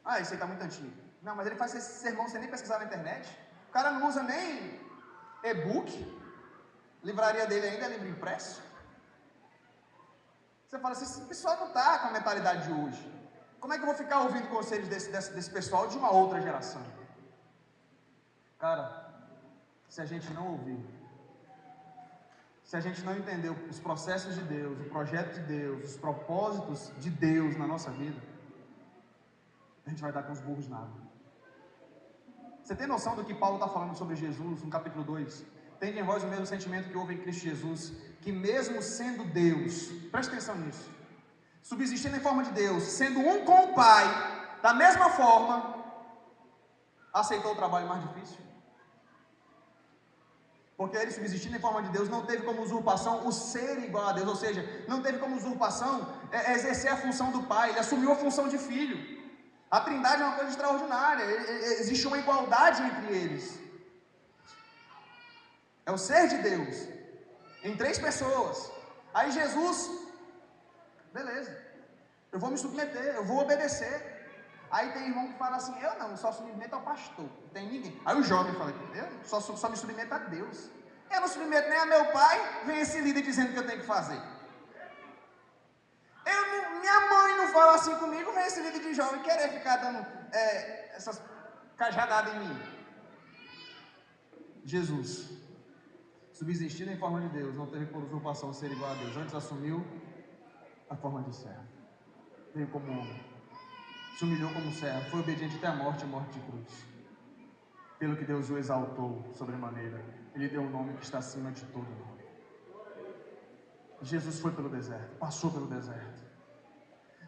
Ah, isso aí está muito antigo. Não, mas ele faz esse sermão sem nem pesquisar na internet. O cara não usa nem e-book, livraria dele ainda é livro impresso. Você fala assim, esse pessoal não está com a mentalidade de hoje. Como é que eu vou ficar ouvindo conselhos desse pessoal de uma outra geração? Cara, se a gente não ouvir, se a gente não entender os processos de Deus, o projeto de Deus, os propósitos de Deus na nossa vida, a gente vai dar com os burros na água. Você tem noção do que Paulo está falando sobre Jesus no capítulo 2? Tende em vós o mesmo sentimento que houve em Cristo Jesus, que mesmo sendo Deus, preste atenção nisso, subsistindo em forma de Deus, sendo um com o Pai, da mesma forma, aceitou o trabalho mais difícil. Porque ele, subsistindo em forma de Deus, não teve como usurpação o ser igual a Deus, ou seja, não teve como usurpação exercer a função do Pai, ele assumiu a função de filho. A Trindade é uma coisa extraordinária, existe uma igualdade entre eles. É o ser de Deus, em 3 pessoas. Aí Jesus, beleza, eu vou me submeter, eu vou obedecer. Aí tem irmão que fala assim, eu não, só submeto ao pastor, não tem ninguém. Aí o jovem fala, eu só me submeto a Deus. Eu não submeto nem a meu pai, vem esse líder dizendo que eu tenho que fazer. Minha mãe não fala assim comigo, vem esse líder de jovem querer ficar dando essas cajadadas em mim. Jesus, subsistindo em forma de Deus, não teve por usurpação ser igual a Deus, antes assumiu a forma de servo, veio como homem, se humilhou como servo, foi obediente até a morte de cruz, pelo que Deus o exaltou sobremaneira, ele deu um nome que está acima de todo nome. Jesus foi pelo deserto, passou pelo deserto.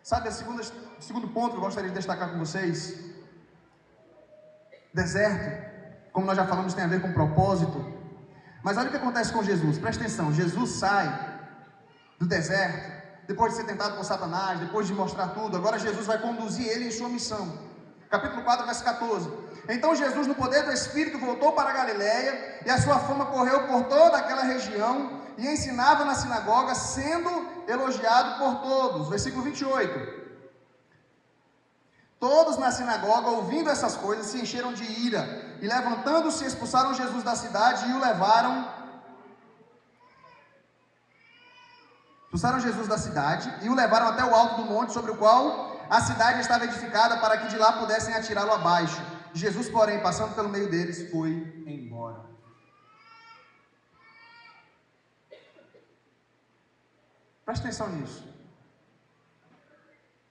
Sabe, o segundo ponto que eu gostaria de destacar com vocês, deserto, como nós já falamos, tem a ver com propósito. Mas olha o que acontece com Jesus, presta atenção, Jesus sai do deserto, depois de ser tentado por Satanás, depois de mostrar tudo, agora Jesus vai conduzir ele em sua missão. Capítulo 4, verso 14. Então Jesus, no poder do Espírito, voltou para a Galileia, e a sua fama correu por toda aquela região, e ensinava na sinagoga, sendo elogiado por todos. Versículo 28. Todos na sinagoga, ouvindo essas coisas, se encheram de ira, e levantando-se, expulsaram Jesus da cidade e o levaram. Expulsaram Jesus da cidade e o levaram até o alto do monte, sobre o qual a cidade estava edificada, para que de lá pudessem atirá-lo abaixo. Jesus, porém, passando pelo meio deles, foi embora. Presta atenção nisso.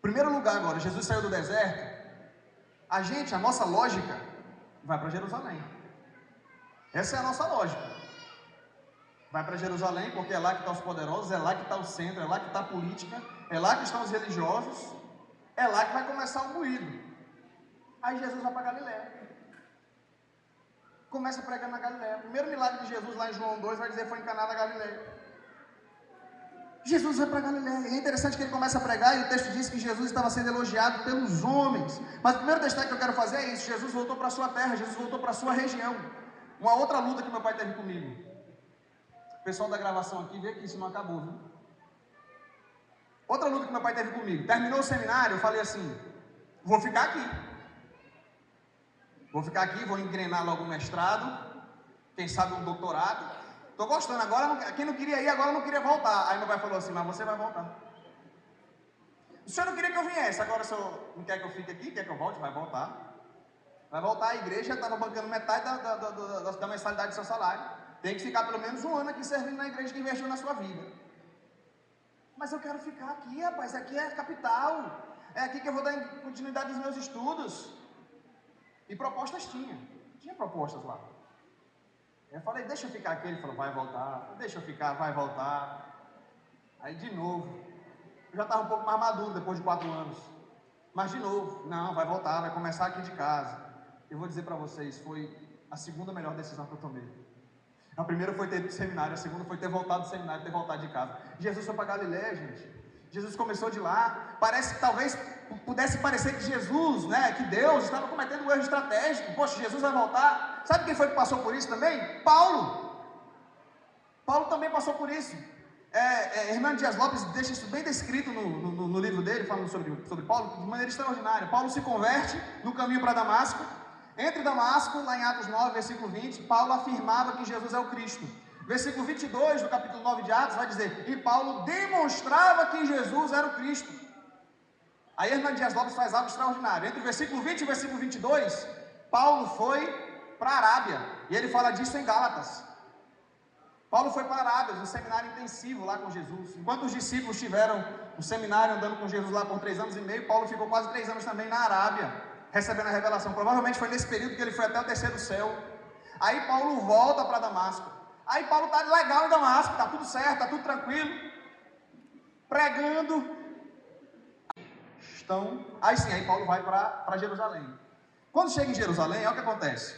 Primeiro lugar agora, Jesus saiu do deserto. A nossa lógica, vai para Jerusalém. Essa é a nossa lógica. Vai para Jerusalém, porque é lá que estão os poderosos, é lá que está o centro, é lá que está a política, é lá que estão os religiosos, é lá que vai começar o moído. Aí Jesus vai para Galileia. Começa pregando na Galileia. O primeiro milagre de Jesus lá em João 2 vai dizer que foi em Caná da Galileia. Jesus vai para Galileia. E é interessante que ele começa a pregar e o texto diz que Jesus estava sendo elogiado pelos homens. Mas o primeiro destaque que eu quero fazer é isso: Jesus voltou para a sua terra, Jesus voltou para a sua região. Uma outra luta que meu pai teve comigo. O pessoal da gravação aqui vê que isso não acabou, viu? Outra luta que meu pai teve comigo. Terminou o seminário, eu falei assim, vou ficar aqui. Vou ficar aqui, vou engrenar logo um mestrado, quem sabe um doutorado. Estou gostando, agora quem não queria ir, agora não queria voltar. Aí meu pai falou assim, mas você vai voltar. O senhor não queria que eu viesse, agora o senhor não quer que eu fique aqui, quer que eu volte? Vai voltar. Vai voltar, a igreja estava bancando metade da mensalidade do seu salário. Tem que ficar pelo menos um ano aqui servindo na igreja que investiu na sua vida. Mas eu quero ficar aqui, rapaz, aqui é a capital. É aqui que eu vou dar continuidade aos meus estudos. E propostas tinha propostas lá. Eu falei, deixa eu ficar aqui, ele falou, vai voltar. Deixa eu ficar, vai voltar. Aí de novo, eu já estava um pouco mais maduro depois de 4 anos. Mas de novo, não, vai voltar, vai começar aqui de casa. Eu vou dizer para vocês, foi a segunda melhor decisão que eu tomei. A primeira foi ter ido para o seminário, a segunda foi ter voltado do seminário, ter voltado de casa. Jesus foi para Galiléia, gente. Jesus começou de lá. Parece que talvez pudesse parecer que Jesus, né, que Deus estava cometendo um erro estratégico. Poxa, Jesus vai voltar. Sabe quem foi que passou por isso também? Paulo. Paulo também passou por isso. Hernando Dias Lopes deixa isso bem descrito no livro dele, falando sobre Paulo, de maneira extraordinária. Paulo se converte no caminho para Damasco. Entre Damasco, lá em Atos 9, versículo 20, Paulo afirmava que Jesus é o Cristo. Versículo 22 do capítulo 9 de Atos vai dizer, e Paulo demonstrava que Jesus era o Cristo. Aí Hernando Dias Lopes faz algo extraordinário. Entre o versículo 20 e o versículo 22, Paulo foi para a Arábia, e ele fala disso em Gálatas. Paulo foi para a Arábia, um seminário intensivo lá com Jesus. Enquanto os discípulos tiveram um seminário andando com Jesus lá por 3 anos e meio, Paulo ficou quase 3 anos também na Arábia, recebendo a revelação. Provavelmente foi nesse período que ele foi até o 3º céu. Aí Paulo volta para Damasco. Aí Paulo está legal em Damasco, está tudo certo, está tudo tranquilo, pregando. Aí Paulo vai para Jerusalém. Quando chega em Jerusalém, olha o que acontece.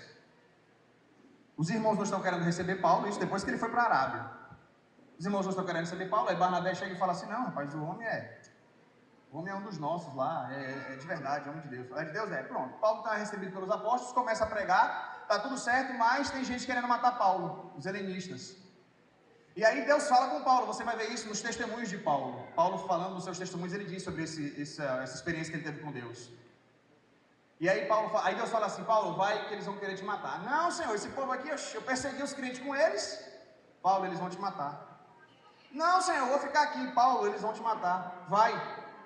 Os irmãos não estão querendo receber Paulo, isso depois que ele foi para a Arábia. Os irmãos não estão querendo receber Paulo, aí Barnabé chega e fala assim, não rapaz, o homem é um dos nossos lá, é de verdade, é homem de Deus. É de Deus? É, pronto. Paulo está recebido pelos apóstolos, começa a pregar, está tudo certo, mas tem gente querendo matar Paulo, os helenistas. E aí Deus fala com Paulo, você vai ver isso nos testemunhos de Paulo. Paulo falando dos seus testemunhos, ele diz sobre essa experiência que ele teve com Deus. E aí Deus fala assim, Paulo, vai que eles vão querer te matar. Não, Senhor, esse povo aqui, eu persegui os crentes com eles. Paulo, eles vão te matar. Não, Senhor, eu vou ficar aqui. Paulo, eles vão te matar. Vai,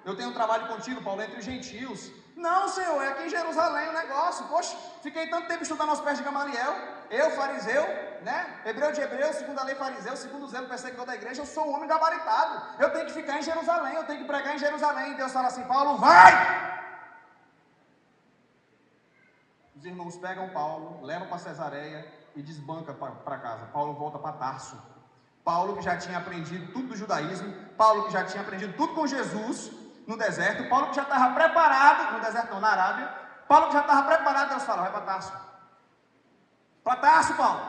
eu tenho um trabalho contigo, Paulo, entre os gentios. Não, Senhor, é aqui em Jerusalém o negócio. Poxa, fiquei tanto tempo estudando aos pés de Gamaliel. Eu, fariseu, né? Hebreu de hebreu, segundo a lei fariseu, segundo o zelo perseguidor da igreja, eu sou um homem gabaritado. Eu tenho que ficar em Jerusalém, eu tenho que pregar em Jerusalém. E Deus fala assim, Paulo, vai! Os irmãos pegam Paulo, levam para Cesareia e desbanca para casa. Paulo volta para Tarso. Paulo que já tinha aprendido tudo do judaísmo, Paulo que já tinha aprendido tudo com Jesus no deserto, Paulo que já estava preparado, no deserto não, na Arábia, Paulo que já estava preparado, Deus fala, vai para Tarso. Para Tarso, Paulo.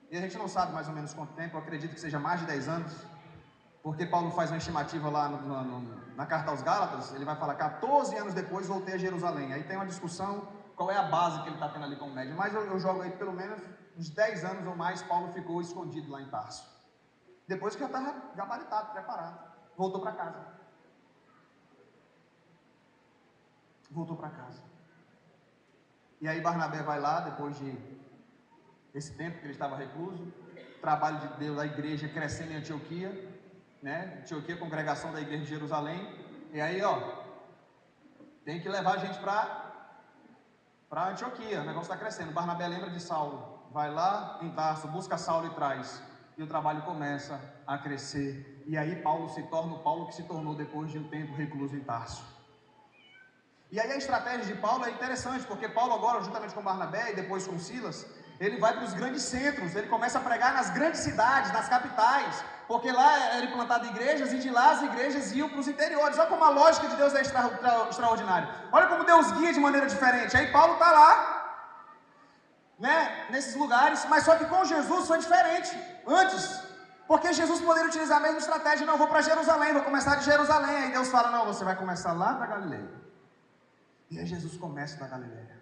E a gente não sabe mais ou menos quanto tempo, eu acredito que seja mais de 10 anos, porque Paulo faz uma estimativa lá na carta aos Gálatas, ele vai falar, 14 anos depois voltei a Jerusalém. Aí tem uma discussão, qual é a base que ele está tendo ali como média, mas eu jogo aí pelo menos uns 10 anos ou mais, Paulo ficou escondido lá em Tarso. Depois que já estava gabaritado, preparado, voltou para casa. Voltou para casa. E aí Barnabé vai lá, depois de esse tempo que ele estava recluso, trabalho de Deus, da igreja crescendo em Antioquia, né? Antioquia, congregação da igreja de Jerusalém. E aí, tem que levar a gente para Antioquia, o negócio está crescendo. Barnabé lembra de Saulo, vai lá em Tarso, busca Saulo e traz. E o trabalho começa a crescer. E aí Paulo se torna o Paulo que se tornou depois de um tempo recluso em Tarso. E aí a estratégia de Paulo é interessante, porque Paulo agora, juntamente com Barnabé e depois com Silas, ele vai para os grandes centros, ele começa a pregar nas grandes cidades, nas capitais, porque lá era implantado igrejas e de lá as igrejas iam para os interiores. Olha como a lógica de Deus é extraordinária. Olha como Deus guia de maneira diferente. Aí Paulo está lá, né, nesses lugares, mas só que com Jesus foi diferente. Antes, porque Jesus poderia utilizar a mesma estratégia, não, vou para Jerusalém, vou começar de Jerusalém. Aí Deus fala, não, você vai começar lá da Galileia. E aí Jesus começa da Galileia.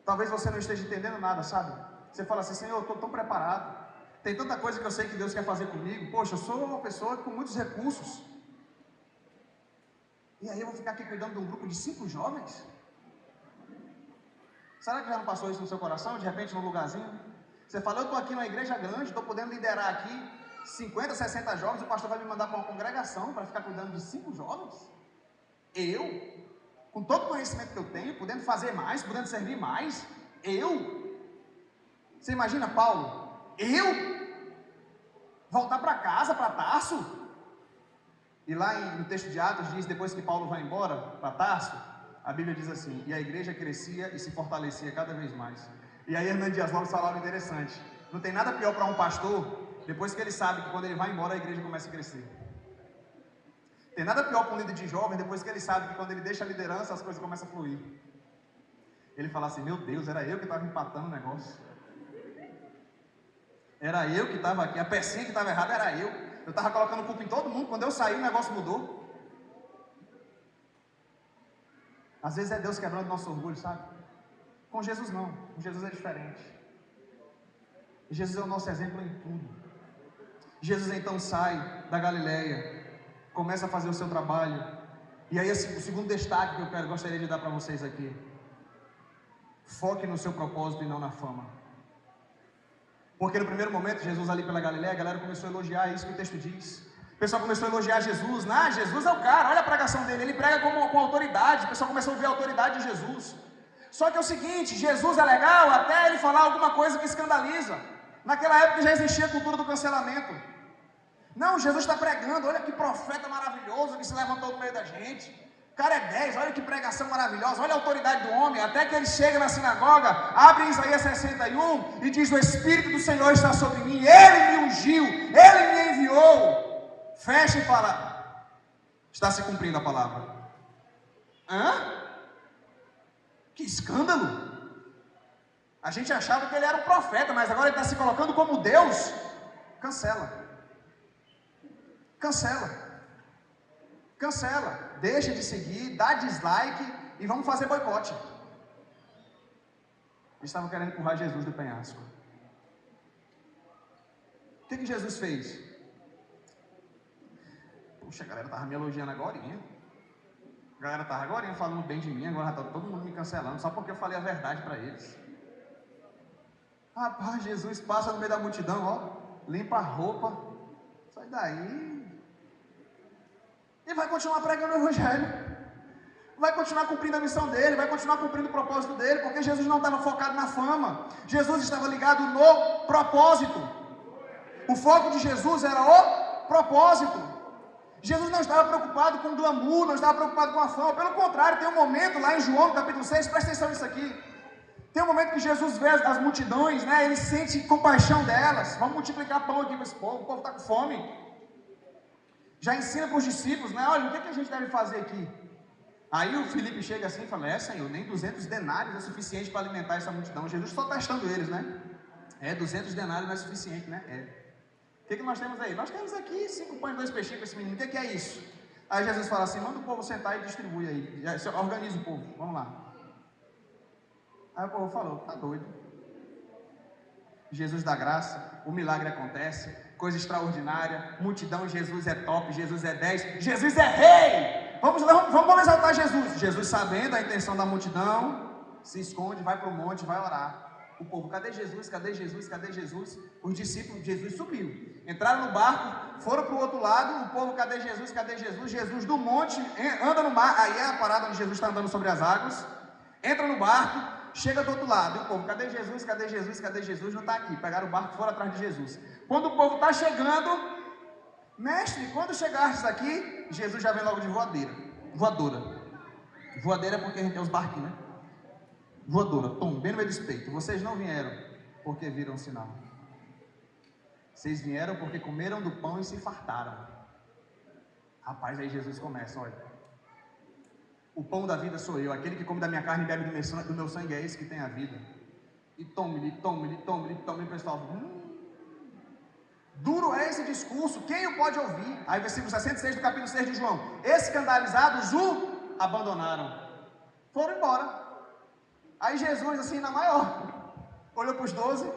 Talvez você não esteja entendendo nada, sabe? Você fala assim, Senhor, eu estou tão preparado. Tem tanta coisa que eu sei que Deus quer fazer comigo. Poxa, eu sou uma pessoa com muitos recursos. E aí eu vou ficar aqui cuidando de um grupo de 5 jovens? Será que já não passou isso no seu coração, de repente num lugarzinho? Você fala, eu estou aqui numa igreja grande, estou podendo liderar aqui 50, 60 jovens, o pastor vai me mandar para uma congregação para ficar cuidando de 5 jovens? Eu? Com todo o conhecimento que eu tenho, podendo fazer mais, podendo servir mais? Eu? Você imagina Paulo? Eu? Voltar para casa, para Tarso? E lá no texto de Atos diz, depois que Paulo vai embora para Tarso, a Bíblia diz assim, e a igreja crescia e se fortalecia cada vez mais. E aí Hernando Dias Lopes falava interessante, não tem nada pior para um pastor, depois que ele sabe que quando ele vai embora a igreja começa a crescer. Tem nada pior para um líder de jovem, depois que ele sabe que quando ele deixa a liderança as coisas começam a fluir. Ele fala assim, meu Deus, era eu que estava empatando o negócio. Era eu que estava aqui, a pecinha que estava errada era eu. Eu estava colocando culpa em todo mundo, quando eu saí o negócio mudou. Às vezes é Deus quebrando nosso orgulho, sabe? Com Jesus não, com Jesus é diferente. Jesus é o nosso exemplo em tudo. Jesus então sai da Galileia, começa a fazer o seu trabalho. E aí o segundo destaque que eu gostaria de dar para vocês aqui. Foque no seu propósito e não na fama. Porque no primeiro momento, Jesus ali pela Galileia, a galera começou a elogiar, isso que o texto diz. O pessoal começou a elogiar Jesus. Jesus é o cara, olha a pregação dele, ele prega com autoridade. O pessoal começou a ver a autoridade de Jesus. Só que é o seguinte, Jesus é legal até ele falar alguma coisa que escandaliza. Naquela época já existia a cultura do cancelamento. Não, Jesus está pregando, olha que profeta maravilhoso que se levantou no meio da gente. O cara é 10, olha que pregação maravilhosa, olha a autoridade do homem. Até que ele chega na sinagoga, abre Isaías 61 e diz, o Espírito do Senhor está sobre mim, Ele me ungiu, Ele me enviou. Fecha e fala, está se cumprindo a palavra. Que escândalo! A gente achava que ele era um profeta, mas agora ele está se colocando como Deus. Cancela. Deixa de seguir, dá dislike e vamos fazer boicote. Eles estavam querendo empurrar Jesus do penhasco. O que Jesus fez? Puxa, a galera estava me elogiando agorinha. A galera estava agorinha falando bem de mim, agora está todo mundo me cancelando, só porque eu falei a verdade para eles. Rapaz, Jesus passa no meio da multidão, ó, limpa a roupa, sai daí. E vai continuar pregando o Evangelho, vai continuar cumprindo a missão dele, vai continuar cumprindo o propósito dele, porque Jesus não estava focado na fama, Jesus estava ligado no propósito. O foco de Jesus era o propósito. Jesus não estava preocupado com glamour, não estava preocupado com a fama, pelo contrário, tem um momento lá em João, capítulo 6, presta atenção nisso aqui. Tem um momento que Jesus vê as multidões, né? Ele sente compaixão delas. Vamos multiplicar pão aqui para esse povo, o povo está com fome. Já ensina para os discípulos, né? Olha, o que a gente deve fazer aqui? Aí o Filipe chega assim e fala, Senhor, nem 200 denários é suficiente para alimentar essa multidão. Jesus só testando eles, né? 200 denários não é suficiente, né? O que nós temos aí? Nós temos aqui 5 pães e 2 peixinhos para esse menino. O que é isso? Aí Jesus fala assim, manda o povo sentar e distribui aí. Organiza o povo, vamos lá. Aí o povo falou, tá doido. Jesus dá graça, o milagre acontece, coisa extraordinária, multidão, Jesus é top, Jesus é 10, Jesus é rei. Vamos exaltar Jesus. Jesus, sabendo a intenção da multidão, se esconde, vai para o monte, vai orar. O povo, cadê Jesus, cadê Jesus, cadê Jesus? Os discípulos, Jesus subiu, entraram no barco, foram para o outro lado, o povo, cadê Jesus, cadê Jesus? Jesus do monte, anda no mar, aí é a parada onde Jesus está andando sobre as águas, entra no barco, chega do outro lado, e o povo, cadê Jesus, cadê Jesus, cadê Jesus? Não está aqui, pegaram o barco, foram atrás de Jesus. Quando o povo está chegando, mestre, quando chegastes aqui, Jesus já vem logo de voadora. Voadeira é porque a gente tem os barquinhos, né? Voadora, bem no meio do peito. Vocês não vieram porque viram o sinal. Vocês vieram porque comeram do pão e se fartaram. Rapaz, aí Jesus começa, olha. O pão da vida sou eu, aquele que come da minha carne e bebe do meu sangue é esse que tem a vida. E tome-lhe, pessoal. Duro é esse discurso, quem o pode ouvir? Aí versículo 66 do capítulo 6 de João. Escandalizados o abandonaram. Foram embora. Aí Jesus, assim, na maior, olhou para os 12.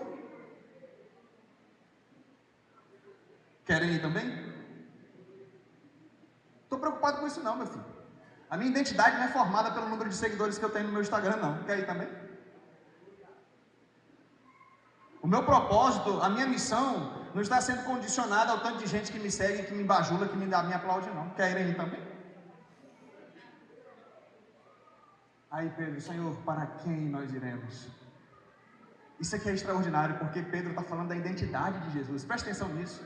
Querem ir também? Estou preocupado com isso não, meu filho. A minha identidade não é formada pelo número de seguidores que eu tenho no meu Instagram, não. Quer ir também? O meu propósito, a minha missão, não está sendo condicionada ao tanto de gente que me segue, que me bajula, que me aplaude, não. Querem ir também? Aí Pedro, Senhor, para quem nós iremos? Isso aqui é extraordinário, porque Pedro está falando da identidade de Jesus. Presta atenção nisso.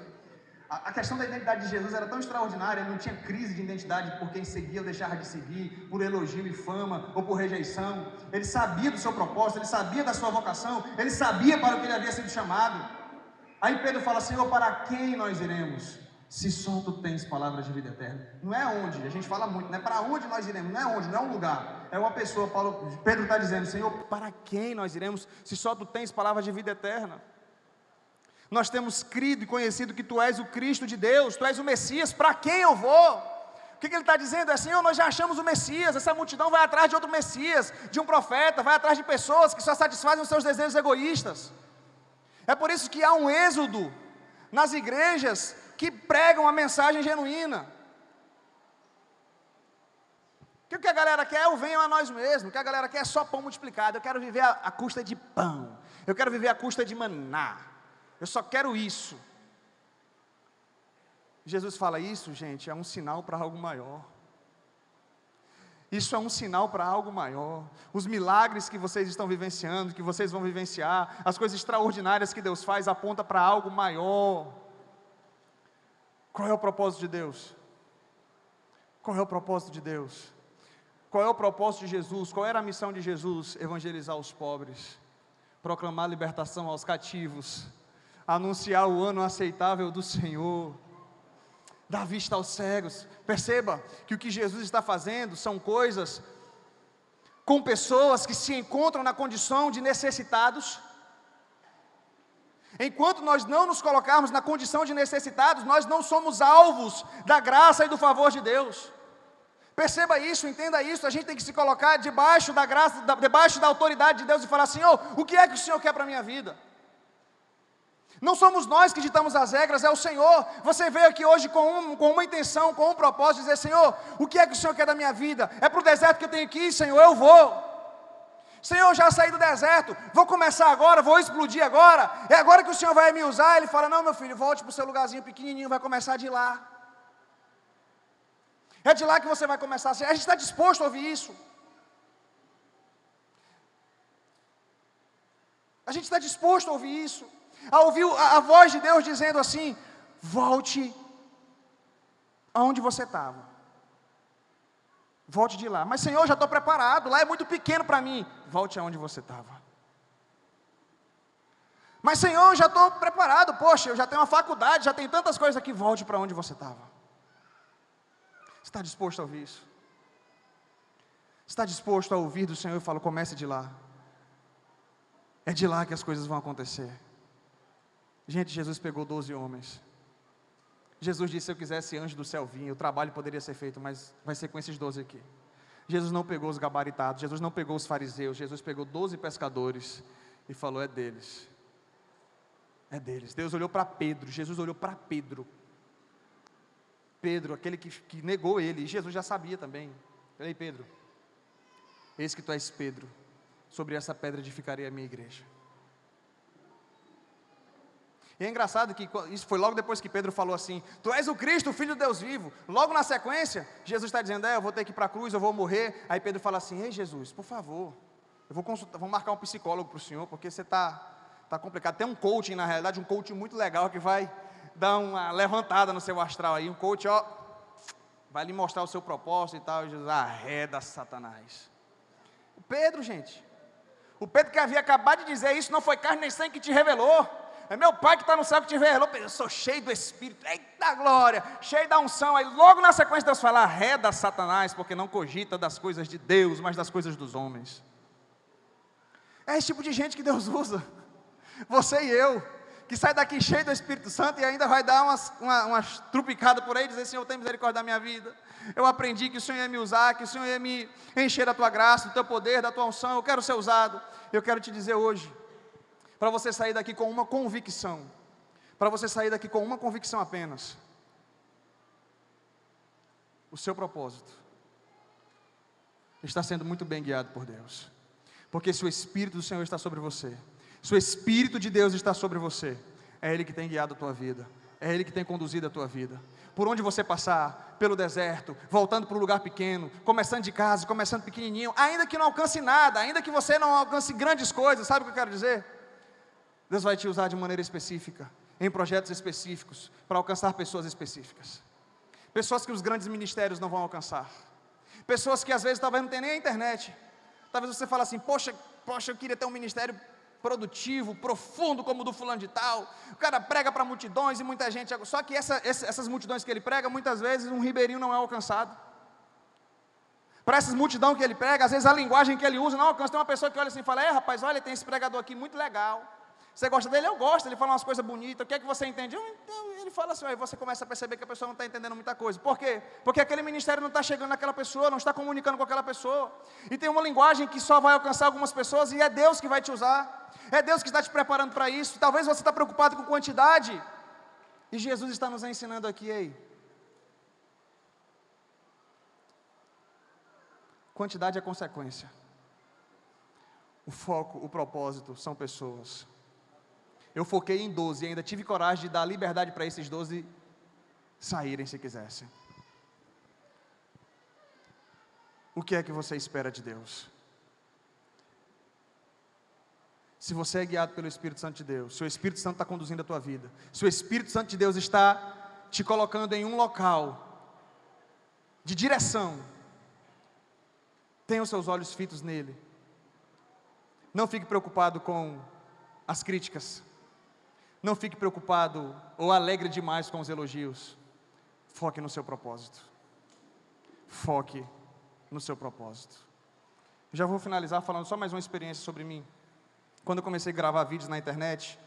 A questão da identidade de Jesus era tão extraordinária, não tinha crise de identidade por quem seguia ou deixava de seguir, por elogio e fama, ou por rejeição. Ele sabia do seu propósito, ele sabia da sua vocação, ele sabia para o que ele havia sido chamado. Aí Pedro fala, Senhor, para quem nós iremos? Se só tu tens palavras de vida eterna. Não é onde, a gente fala muito, não é para onde nós iremos, não é onde, não é um lugar. É uma pessoa, Pedro está dizendo, Senhor, para quem nós iremos, se só tu tens palavras de vida eterna? Nós temos crido e conhecido que tu és o Cristo de Deus, tu és o Messias, para quem eu vou? O que ele está dizendo? É, Senhor, nós já achamos o Messias, essa multidão vai atrás de outro Messias, de um profeta, vai atrás de pessoas que só satisfazem os seus desejos egoístas. É por isso que há um êxodo nas igrejas que pregam a mensagem genuína. O que a galera quer? Eu venho a nós mesmos. O que a galera quer é só pão multiplicado. Eu quero viver à custa de pão. Eu quero viver à custa de maná. Eu só quero isso. Jesus fala, isso, gente, é um sinal para algo maior. Isso é um sinal para algo maior. Os milagres que vocês estão vivenciando, que vocês vão vivenciar, as coisas extraordinárias que Deus faz, aponta para algo maior. Qual é o propósito de Deus? Qual é o propósito de Deus? Qual é o propósito de Jesus? Qual era a missão de Jesus? Evangelizar os pobres, proclamar libertação aos cativos, anunciar o ano aceitável do Senhor, dar vista aos cegos. Perceba que o que Jesus está fazendo são coisas com pessoas que se encontram na condição de necessitados. Enquanto nós não nos colocarmos na condição de necessitados, nós não somos alvos da graça e do favor de Deus. Perceba isso, entenda isso. A gente tem que se colocar debaixo da graça, debaixo da autoridade de Deus e falar, Senhor, o que é que o Senhor quer para a minha vida? Não somos nós que ditamos as regras, é o Senhor. Você veio aqui hoje com uma intenção, com um propósito, de dizer, Senhor, o que é que o Senhor quer da minha vida? É para o deserto que eu tenho que ir, Senhor, eu vou. Senhor, já saí do deserto, vou começar agora, vou explodir agora, é agora que o Senhor vai me usar. Ele fala, não, meu filho, volte para o seu lugarzinho pequenininho, vai começar de lá. É de lá que você vai começar. A gente está disposto a ouvir isso. A gente está disposto a ouvir isso, a ouvir a voz de Deus dizendo assim, volte aonde você estava, volte de lá. Mas Senhor, já estou preparado, lá é muito pequeno para mim. Volte aonde você estava. Mas Senhor, já estou preparado, poxa, eu já tenho uma faculdade, já tenho tantas coisas aqui. Volte para onde você estava. Você está disposto a ouvir isso? Está disposto a ouvir do Senhor? Eu falo, comece de lá. É de lá que as coisas vão acontecer. Gente, Jesus pegou 12 homens. Jesus disse, se eu quisesse anjo do céu vinha, o trabalho poderia ser feito, mas vai ser com esses 12 aqui. Jesus não pegou os gabaritados, Jesus não pegou os fariseus, Jesus pegou 12 pescadores e falou, é deles. É deles. Deus olhou para Pedro, Jesus olhou para Pedro. Pedro, aquele que negou ele, e Jesus já sabia também. Ei, Pedro, eis que tu és Pedro, sobre essa pedra edificarei a minha igreja. E é engraçado que isso foi logo depois que Pedro falou assim, tu és o Cristo, o Filho de Deus vivo. Logo na sequência, Jesus está dizendo, eu vou ter que ir para a cruz, eu vou morrer. Aí Pedro fala assim, ei Jesus, por favor, eu vou consultar, vou marcar um psicólogo para o senhor, porque você está complicado. Tem um coaching, na realidade, um coaching muito legal, que vai dar uma levantada no seu astral aí. Um coach, vai lhe mostrar o seu propósito e tal. E Jesus, arreda Satanás. O Pedro, gente, o Pedro que havia acabado de dizer isso, não foi carne nem sangue que te revelou, é meu Pai que está no céu que te revelou. Eu sou cheio do Espírito, eita glória, cheio da unção. Aí logo na sequência Deus fala, arreda Satanás, porque não cogita das coisas de Deus, mas das coisas dos homens. É esse tipo de gente que Deus usa, você e eu, que sai daqui cheio do Espírito Santo e ainda vai dar umas trupicadas por aí, dizer, Senhor, tem misericórdia da minha vida. Eu aprendi que o Senhor ia me usar, que o Senhor ia me encher da tua graça, do teu poder, da tua unção. Eu quero ser usado. Eu quero te dizer hoje, para você sair daqui com uma convicção, para você sair daqui com uma convicção apenas: o seu propósito está sendo muito bem guiado por Deus. Porque se o Espírito do Senhor está sobre você, se o Espírito de Deus está sobre você, é Ele que tem guiado a tua vida, é Ele que tem conduzido a tua vida. Por onde você passar, pelo deserto, voltando para um lugar pequeno, começando de casa, começando pequenininho, ainda que não alcance nada, ainda que você não alcance grandes coisas, sabe o que eu quero dizer? Deus vai te usar de maneira específica, em projetos específicos, para alcançar pessoas específicas. Pessoas que os grandes ministérios não vão alcançar. Pessoas que às vezes talvez não tem nem a internet. Talvez você fale assim: poxa, eu queria ter um ministério produtivo, profundo, como o do fulano de tal. O cara prega para multidões e muita gente. Só que essas multidões que ele prega, muitas vezes um ribeirinho não é alcançado. Para essas multidões que ele prega, às vezes a linguagem que ele usa não alcança. Tem uma pessoa que olha assim e fala: rapaz, olha, tem esse pregador aqui muito legal. Você gosta dele? Eu gosto. Ele fala umas coisas bonitas. O que é que você entende? Ele fala assim, aí você começa a perceber que a pessoa não está entendendo muita coisa. Por quê? Porque aquele ministério não está chegando naquela pessoa, não está comunicando com aquela pessoa. E tem uma linguagem que só vai alcançar algumas pessoas, e é Deus que vai te usar. É Deus que está te preparando para isso. Talvez você está preocupado com quantidade, e Jesus está nos ensinando aqui: ei, quantidade é consequência. O foco, o propósito são pessoas. Eu foquei em 12 e ainda tive coragem de dar liberdade para esses 12 saírem se quisessem. O que é que você espera de Deus? Se você é guiado pelo Espírito Santo de Deus, se o Espírito Santo está conduzindo a tua vida, se o Espírito Santo de Deus está te colocando em um local de direção, tenha os seus olhos fitos nele. Não fique preocupado com as críticas. Não fique preocupado ou alegre demais com os elogios. Foque no seu propósito. Foque no seu propósito. Já vou finalizar falando só mais uma experiência sobre mim. Quando eu comecei a gravar vídeos na internet,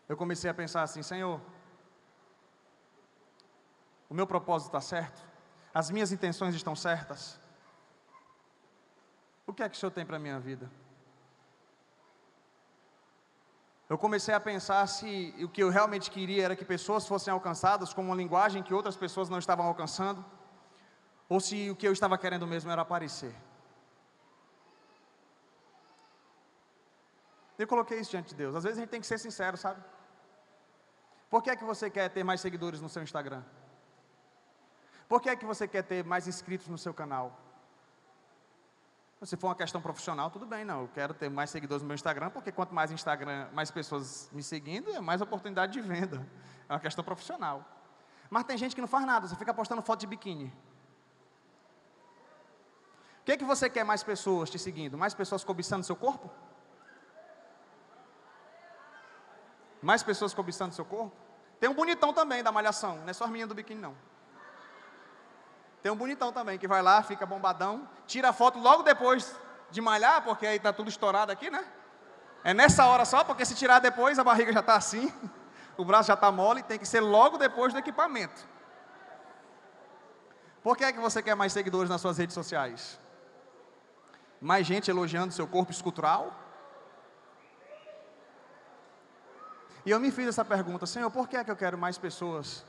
eu comecei a pensar assim: Senhor, o meu propósito está certo? As minhas intenções estão certas? O que é que o Senhor tem para a minha vida? Eu comecei a pensar se o que eu realmente queria era que pessoas fossem alcançadas com uma linguagem que outras pessoas não estavam alcançando, ou se o que eu estava querendo mesmo era aparecer. Eu coloquei isso diante de Deus. Às vezes a gente tem que ser sincero, sabe? Por que é que você quer ter mais seguidores no seu Instagram? Por que é que você quer ter mais inscritos no seu canal? Se for uma questão profissional, tudo bem, não. Eu quero ter mais seguidores no meu Instagram, porque quanto mais Instagram, mais pessoas me seguindo, é mais oportunidade de venda. É uma questão profissional. Mas tem gente que não faz nada, você fica postando foto de biquíni. O que é que você quer mais pessoas te seguindo? Mais pessoas cobiçando seu corpo? Mais pessoas cobiçando seu corpo? Tem um bonitão também da malhação, não é só as meninas do biquíni, não. Tem um bonitão também, que vai lá, fica bombadão, tira a foto logo depois de malhar, porque aí está tudo estourado aqui, né? É nessa hora só, porque se tirar depois, a barriga já está assim, o braço já está mole, tem que ser logo depois do equipamento. Por que é que você quer mais seguidores nas suas redes sociais? Mais gente elogiando seu corpo escultural? E eu me fiz essa pergunta: Senhor, por que é que eu quero mais pessoas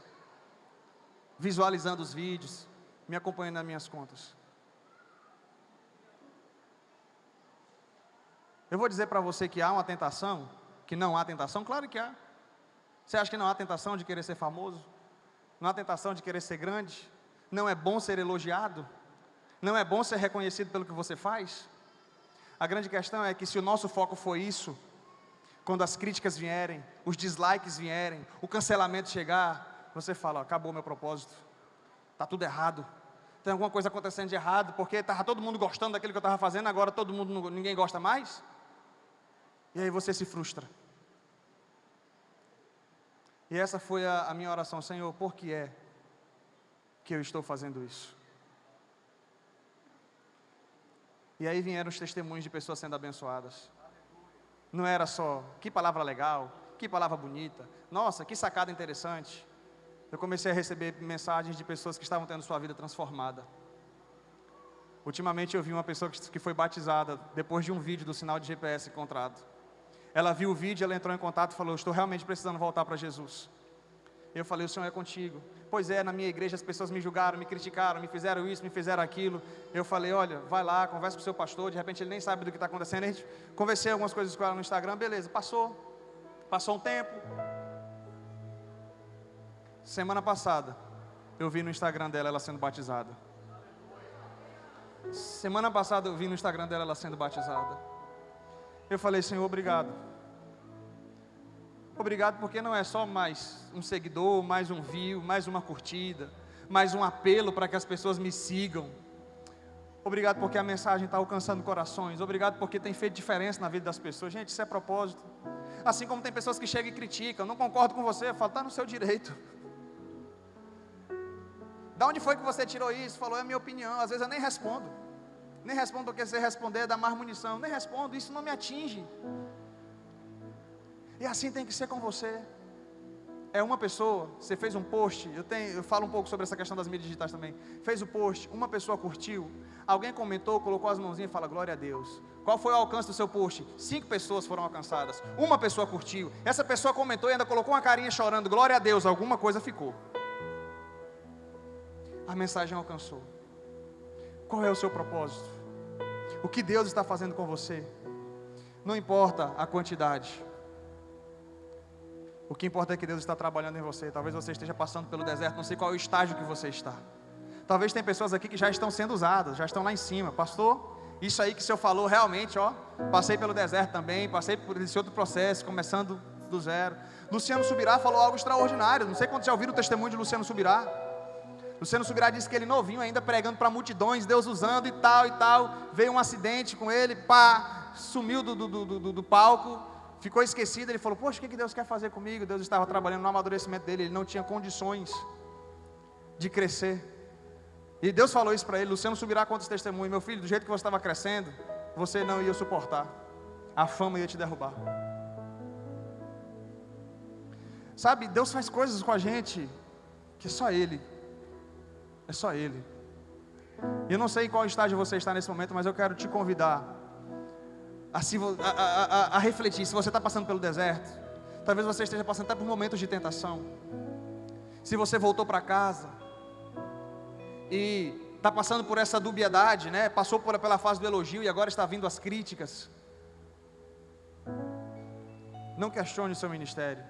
visualizando os vídeos, me acompanhando nas minhas contas? Eu vou dizer para você que há uma tentação, que não há tentação? Claro que há. Você acha que não há tentação de querer ser famoso? Não há tentação de querer ser grande? Não é bom ser elogiado? Não é bom ser reconhecido pelo que você faz? A grande questão é que se o nosso foco for isso, quando as críticas vierem, os dislikes vierem, o cancelamento chegar, você fala: acabou meu propósito. Está tudo errado, tem alguma coisa acontecendo de errado, porque estava todo mundo gostando daquilo que eu estava fazendo, agora ninguém gosta mais, e aí você se frustra. E essa foi a minha oração: Senhor, por que é que eu estou fazendo isso? E aí vieram os testemunhos de pessoas sendo abençoadas. Não era só, que palavra legal, que palavra bonita, nossa, que sacada interessante. Eu comecei a receber mensagens de pessoas que estavam tendo sua vida transformada. Ultimamente eu vi uma pessoa que foi batizada depois de um vídeo do sinal de GPS encontrado. Ela viu o vídeo, ela entrou em contato e falou: estou realmente precisando voltar para Jesus. Eu falei: o Senhor é contigo. Pois é, na minha igreja as pessoas me julgaram, me criticaram, me fizeram isso, me fizeram aquilo. Eu falei: olha, vai lá, conversa com o seu pastor. De repente ele nem sabe do que está acontecendo. A gente conversei algumas coisas com ela no Instagram. Beleza, passou um tempo. Semana passada eu vi no Instagram dela ela sendo batizada. Semana passada eu vi no Instagram dela ela sendo batizada. Eu falei: Senhor, obrigado. Obrigado, porque não é só mais um seguidor, mais um view, mais uma curtida, mais um apelo para que as pessoas me sigam. Obrigado porque a mensagem está alcançando corações. Obrigado porque tem feito diferença na vida das pessoas. Gente, isso é propósito. Assim como tem pessoas que chegam e criticam: não concordo com você. Eu falo: está no seu direito. Da onde foi que você tirou isso? Falou: é a minha opinião. Às vezes eu nem respondo. Nem respondo porque se você responder dá mais munição. Nem respondo, isso não me atinge. E assim tem que ser com você. É uma pessoa, você fez um post, eu falo um pouco sobre essa questão das mídias digitais também. Fez o post, uma pessoa curtiu, alguém comentou, colocou as mãozinhas e fala: glória a Deus. Qual foi o alcance do seu post? 5 pessoas foram alcançadas, uma pessoa curtiu, essa pessoa comentou e ainda colocou uma carinha chorando: glória a Deus, alguma coisa ficou. A mensagem alcançou. Qual é o seu propósito? O que Deus está fazendo com você? Não importa a quantidade. O que importa é que Deus está trabalhando em você. Talvez você esteja passando pelo deserto, não sei qual é o estágio que você está. Talvez tem pessoas aqui que já estão sendo usadas, já estão lá em cima. Pastor, isso aí que o senhor falou, realmente, passei pelo deserto também, passei por esse outro processo, começando do zero. Luciano Subirá falou algo extraordinário. Não sei quantos já ouviram o testemunho de Luciano Subirá. Luciano Subirá disse que ele novinho ainda pregando para multidões, Deus usando e tal, veio um acidente com ele, sumiu do palco. Ficou esquecido, ele falou: poxa, o que Deus quer fazer comigo? Deus estava trabalhando no amadurecimento dele, ele não tinha condições de crescer. E Deus falou isso para ele. Luciano Subirá conta esse testemunho: meu filho, do jeito que você estava crescendo, você não ia suportar, a fama ia te derrubar. Sabe, Deus faz coisas com a gente que só Ele, é só Ele. E eu não sei em qual estágio você está nesse momento, mas eu quero te convidar a refletir. Se você está passando pelo deserto, talvez você esteja passando até por momentos de tentação. Se você voltou para casa e está passando por essa dubiedade, né? Passou pela fase do elogio e agora está vindo as críticas. Não questione o seu ministério,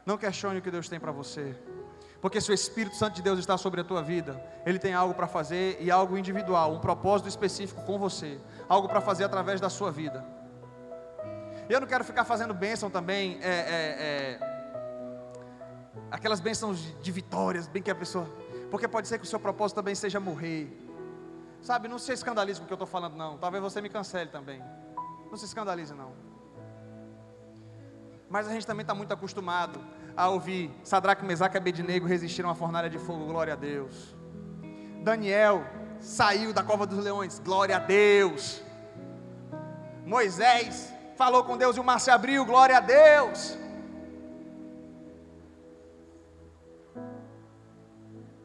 não questione o que Deus tem para você, porque se o Espírito Santo de Deus está sobre a tua vida, Ele tem algo para fazer, e algo individual, um propósito específico com você, algo para fazer através da sua vida. E eu não quero ficar fazendo bênção também, aquelas bênçãos de vitórias, bem que a pessoa, porque pode ser que o seu propósito também seja morrer, sabe? Não se escandalize com o que eu estou falando não, talvez você me cancele também, não se escandalize não. Mas a gente também está muito acostumado a ouvir Sadraque, Mesaque e Abednego resistiram à fornalha de fogo, glória a Deus. Daniel saiu da cova dos leões, glória a Deus. Moisés falou com Deus e o mar se abriu, glória a Deus.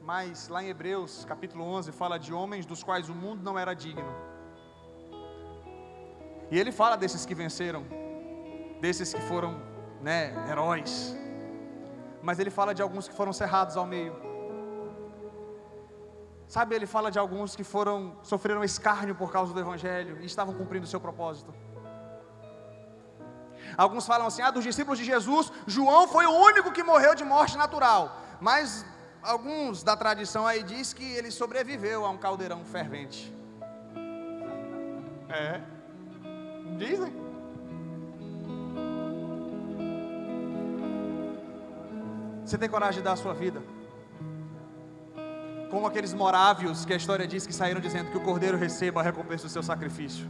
Mas lá em Hebreus capítulo 11 fala de homens dos quais o mundo não era digno. E ele fala desses que venceram, desses que foram, heróis. Mas ele fala de alguns que foram cerrados ao meio. Sabe, ele fala de alguns que sofreram escárnio por causa do Evangelho e estavam cumprindo o seu propósito. Alguns falam assim: dos discípulos de Jesus, João foi o único que morreu de morte natural. Mas alguns da tradição aí diz que ele sobreviveu a um caldeirão fervente. Dizem. Você tem coragem de dar a sua vida? Como aqueles morávios que a história diz que saíram dizendo que o cordeiro receba a recompensa do seu sacrifício.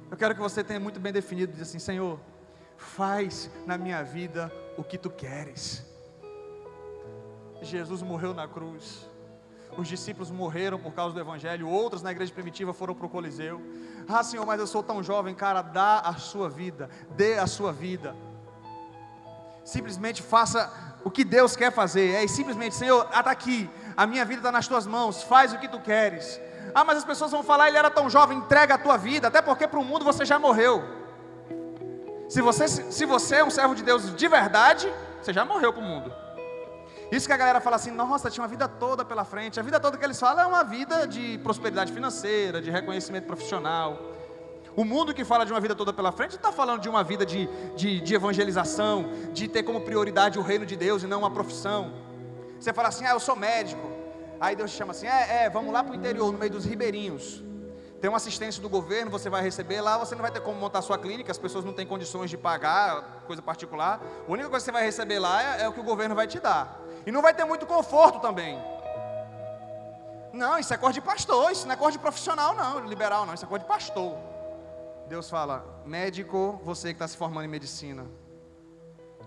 Eu quero que você tenha muito bem definido, diz assim: Senhor, faz na minha vida o que Tu queres. Jesus morreu na cruz. Os discípulos morreram por causa do Evangelho. Outros na igreja primitiva foram para o Coliseu. Senhor, mas eu sou tão jovem. Cara, dá a sua vida, dê a sua vida. Simplesmente faça o que Deus quer fazer. Simplesmente: Senhor, está aqui, a minha vida está nas Tuas mãos, faz o que Tu queres. Ah, mas as pessoas vão falar, ele era tão jovem, entrega a tua vida, até porque para o mundo você já morreu. Se você é um servo de Deus de verdade, você já morreu para o mundo. Isso que a galera fala assim, nossa, tinha uma vida toda pela frente. A vida toda que eles falam é uma vida de prosperidade financeira, de reconhecimento profissional. O mundo que fala de uma vida toda pela frente está falando de uma vida de evangelização, de ter como prioridade o reino de Deus e não uma profissão. Você fala assim, eu sou médico. Aí Deus te chama assim, vamos lá para o interior, no meio dos ribeirinhos. Tem uma assistência do governo, você vai receber lá, você não vai ter como montar sua clínica, as pessoas não têm condições de pagar, coisa particular. A única coisa que você vai receber lá é o que o governo vai te dar. E não vai ter muito conforto também. Não, isso é coisa de pastor, isso não é coisa de profissional não, liberal não, isso é coisa de pastor. Deus fala, médico, você que está se formando em medicina,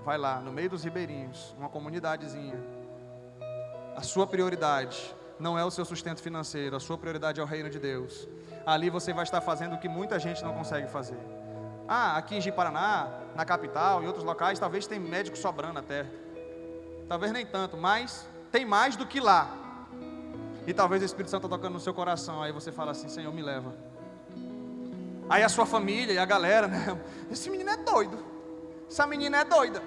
vai lá, no meio dos ribeirinhos, uma comunidadezinha. A sua prioridade não é o seu sustento financeiro, a sua prioridade é o reino de Deus. Ali você vai estar fazendo o que muita gente não consegue fazer. Aqui em Ji-Paraná, na capital, em outros locais, talvez tem médico sobrando até. Talvez nem tanto, mas tem mais do que lá. E talvez o Espírito Santo está tocando no seu coração. Aí você fala assim, Senhor, me leva. Aí a sua família e a galera, né? Esse menino é doido. Essa menina é doida.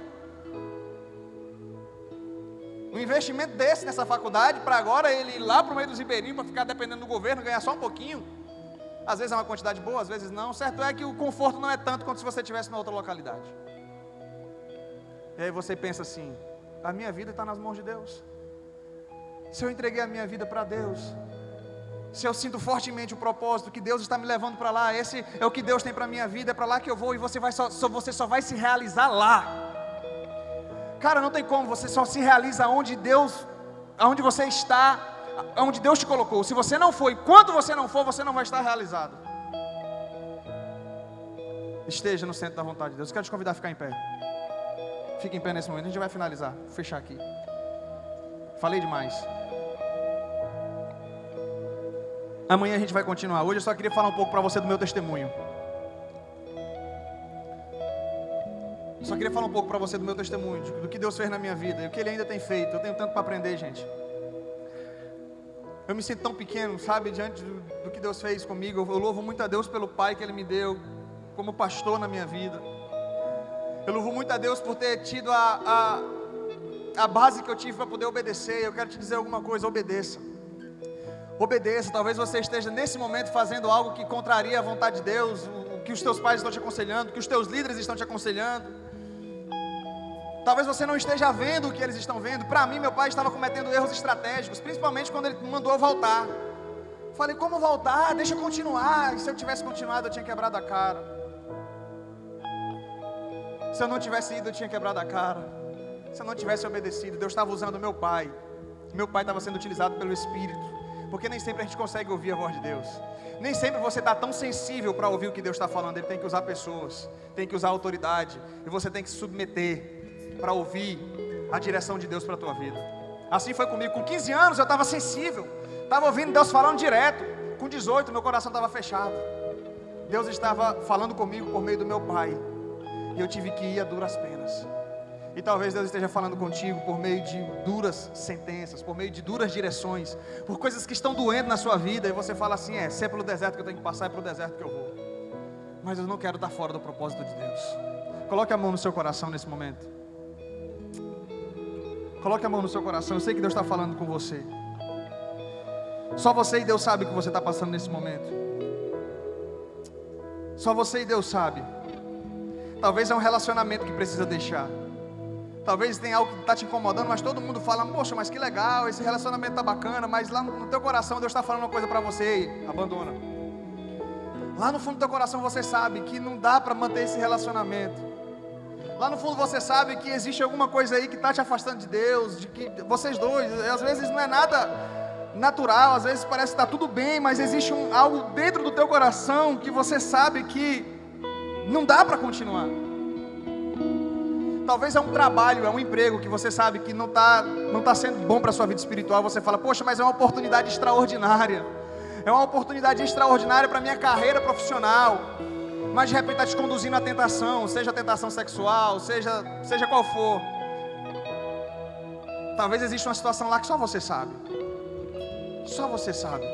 Um investimento desse nessa faculdade, para agora ele ir lá para o meio dos ribeirinhos, para ficar dependendo do governo, ganhar só um pouquinho. Às vezes é uma quantidade boa, às vezes não. Certo é que o conforto não é tanto quanto se você estivesse na outra localidade. E aí você pensa assim, a minha vida está nas mãos de Deus. Se eu entreguei a minha vida para Deus, se eu sinto fortemente o propósito que Deus está me levando para lá, esse é o que Deus tem para a minha vida, é para lá que eu vou, e você só vai se realizar lá. Cara, não tem como, você só se realiza aonde você está, aonde Deus te colocou. Se você não for, enquanto você não for, você não vai estar realizado. Esteja no centro da vontade de Deus. Eu quero te convidar a ficar em pé. Fique em pé nesse momento, a gente vai finalizar, vou fechar aqui. Falei demais. Amanhã a gente vai continuar. Hoje eu só queria falar um pouco para você do meu testemunho. Só queria falar um pouco para você do meu testemunho, do que Deus fez na minha vida e o que Ele ainda tem feito. Eu tenho tanto para aprender, gente. Eu me sinto tão pequeno, sabe, diante do que Deus fez comigo. Eu louvo muito a Deus pelo Pai que Ele me deu como pastor na minha vida. Eu louvo muito a Deus por ter tido a base que eu tive para poder obedecer. Eu quero te dizer alguma coisa, obedeça. Obedeça, talvez você esteja nesse momento fazendo algo que contraria a vontade de Deus, o que os teus pais estão te aconselhando, o que os teus líderes estão te aconselhando. Talvez você não esteja vendo o que eles estão vendo. Para mim, meu pai estava cometendo erros estratégicos, principalmente quando ele me mandou eu voltar. Falei, como voltar? Deixa eu continuar. E se eu tivesse continuado, eu tinha quebrado a cara. Se eu não tivesse ido, eu tinha quebrado a cara. Se eu não tivesse obedecido, Deus estava usando meu pai. Meu pai estava sendo utilizado pelo Espírito. Porque nem sempre a gente consegue ouvir a voz de Deus. Nem sempre você está tão sensível para ouvir o que Deus está falando. Ele tem que usar pessoas, tem que usar autoridade. E você tem que se submeter para ouvir a direção de Deus para a tua vida. Assim foi comigo. Com 15 anos eu estava sensível. Estava ouvindo Deus falando direto. Com 18 meu coração estava fechado. Deus estava falando comigo por meio do meu pai. E eu tive que ir a duras penas. E talvez Deus esteja falando contigo por meio de duras sentenças, por meio de duras direções, por coisas que estão doendo na sua vida. E você fala assim, se é pelo deserto que eu tenho que passar, é pelo deserto que eu vou. Mas eu não quero estar fora do propósito de Deus. Coloque a mão no seu coração nesse momento. Coloque a mão no seu coração. Eu sei que Deus está falando com você. Só você e Deus sabe o que você está passando nesse momento. Só você e Deus sabe. Talvez é um relacionamento que precisa deixar. Talvez tenha algo que está te incomodando, mas todo mundo fala, poxa, mas que legal, esse relacionamento está bacana. Mas lá no teu coração Deus está falando uma coisa para você e abandona. Lá no fundo do teu coração você sabe que não dá para manter esse relacionamento. Lá no fundo você sabe que existe alguma coisa aí que está te afastando de Deus, de que vocês dois, às vezes não é nada natural, às vezes parece que está tudo bem, mas existe algo dentro do teu coração que você sabe que não dá para continuar. Talvez é um trabalho, é um emprego que você sabe que não está sendo bom para a sua vida espiritual. Você fala, poxa, mas é uma oportunidade extraordinária. É uma oportunidade extraordinária para a minha carreira profissional. Mas de repente está te conduzindo à tentação, seja a tentação sexual, seja qual for. Talvez exista uma situação lá que só você sabe. Só você sabe.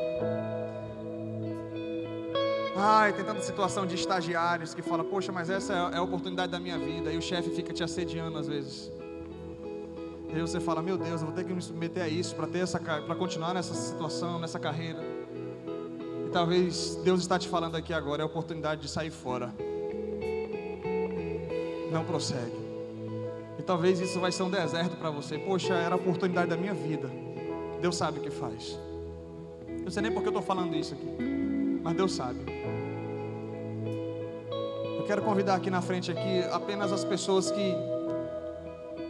Tem tanta situação de estagiários que fala, poxa, mas essa é a oportunidade da minha vida. E o chefe fica te assediando às vezes. E aí você fala, meu Deus, eu vou ter que me submeter a isso para continuar nessa situação, nessa carreira. E talvez Deus está te falando aqui agora, é a oportunidade de sair fora. Não prossegue. E talvez isso vai ser um deserto para você. Poxa, era a oportunidade da minha vida. Deus sabe o que faz. Eu não sei nem porque eu estou falando isso aqui, mas Deus sabe. Eu quero convidar aqui na frente apenas as pessoas que,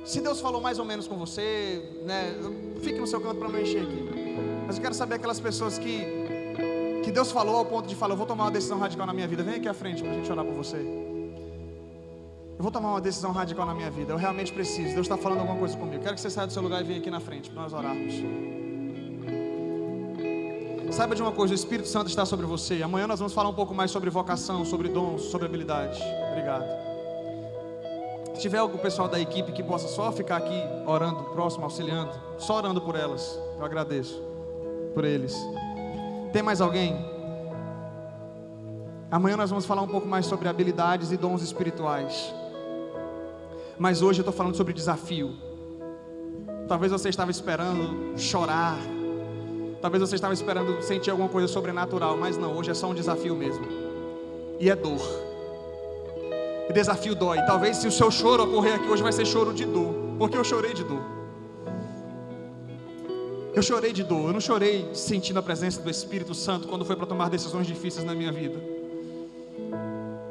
se Deus falou mais ou menos com você, né, fique no seu canto para não encher aqui. Mas eu quero saber aquelas pessoas que Deus falou ao ponto de falar, eu vou tomar uma decisão radical na minha vida. Vem aqui à frente para a gente orar por você. Eu vou tomar uma decisão radical na minha vida. Eu realmente preciso. Deus está falando alguma coisa comigo. Quero que você saia do seu lugar e venha aqui na frente para nós orarmos. Saiba de uma coisa, o Espírito Santo está sobre você. Amanhã nós vamos falar um pouco mais sobre vocação, sobre dons, sobre habilidades. Obrigado. Se tiver algum pessoal da equipe que possa só ficar aqui orando, próximo, auxiliando, só orando por elas, eu agradeço por eles. Tem mais alguém? Amanhã nós vamos falar um pouco mais sobre habilidades e dons espirituais. Mas hoje eu estou falando sobre desafio. Talvez você estava esperando chorar. Talvez você estava esperando sentir alguma coisa sobrenatural. Mas não, hoje é só um desafio mesmo. E é dor. E desafio dói. Talvez se o seu choro ocorrer aqui hoje vai ser choro de dor. Porque eu chorei de dor. Eu chorei de dor. Eu não chorei sentindo a presença do Espírito Santo quando foi para tomar decisões difíceis na minha vida.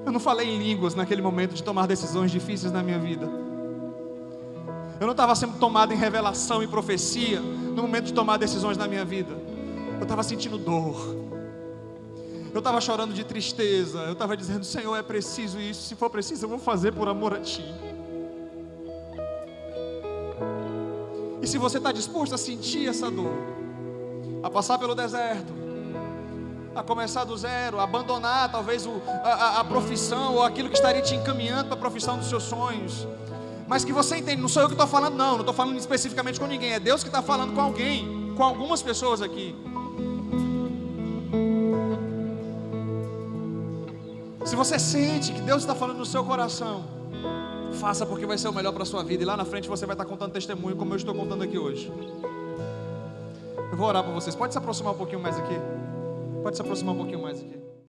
Eu não falei em línguas naquele momento de tomar decisões difíceis na minha vida. Eu não estava sendo tomado em revelação e profecia no momento de tomar decisões na minha vida. Eu estava sentindo dor. Eu estava chorando de tristeza. Eu estava dizendo, Senhor, é preciso isso. Se for preciso, eu vou fazer por amor a Ti. E se você está disposto a sentir essa dor, a passar pelo deserto, a começar do zero, a abandonar talvez a profissão ou aquilo que estaria te encaminhando para a profissão dos seus sonhos, mas que você entende, não sou eu que estou falando, não estou falando especificamente com ninguém, é Deus que está falando com alguém, com algumas pessoas aqui. Se você sente que Deus está falando no seu coração, faça, porque vai ser o melhor para a sua vida, e lá na frente você vai estar contando testemunho como eu estou contando aqui hoje. Eu vou orar por vocês, pode se aproximar um pouquinho mais aqui. Pode se aproximar um pouquinho mais aqui.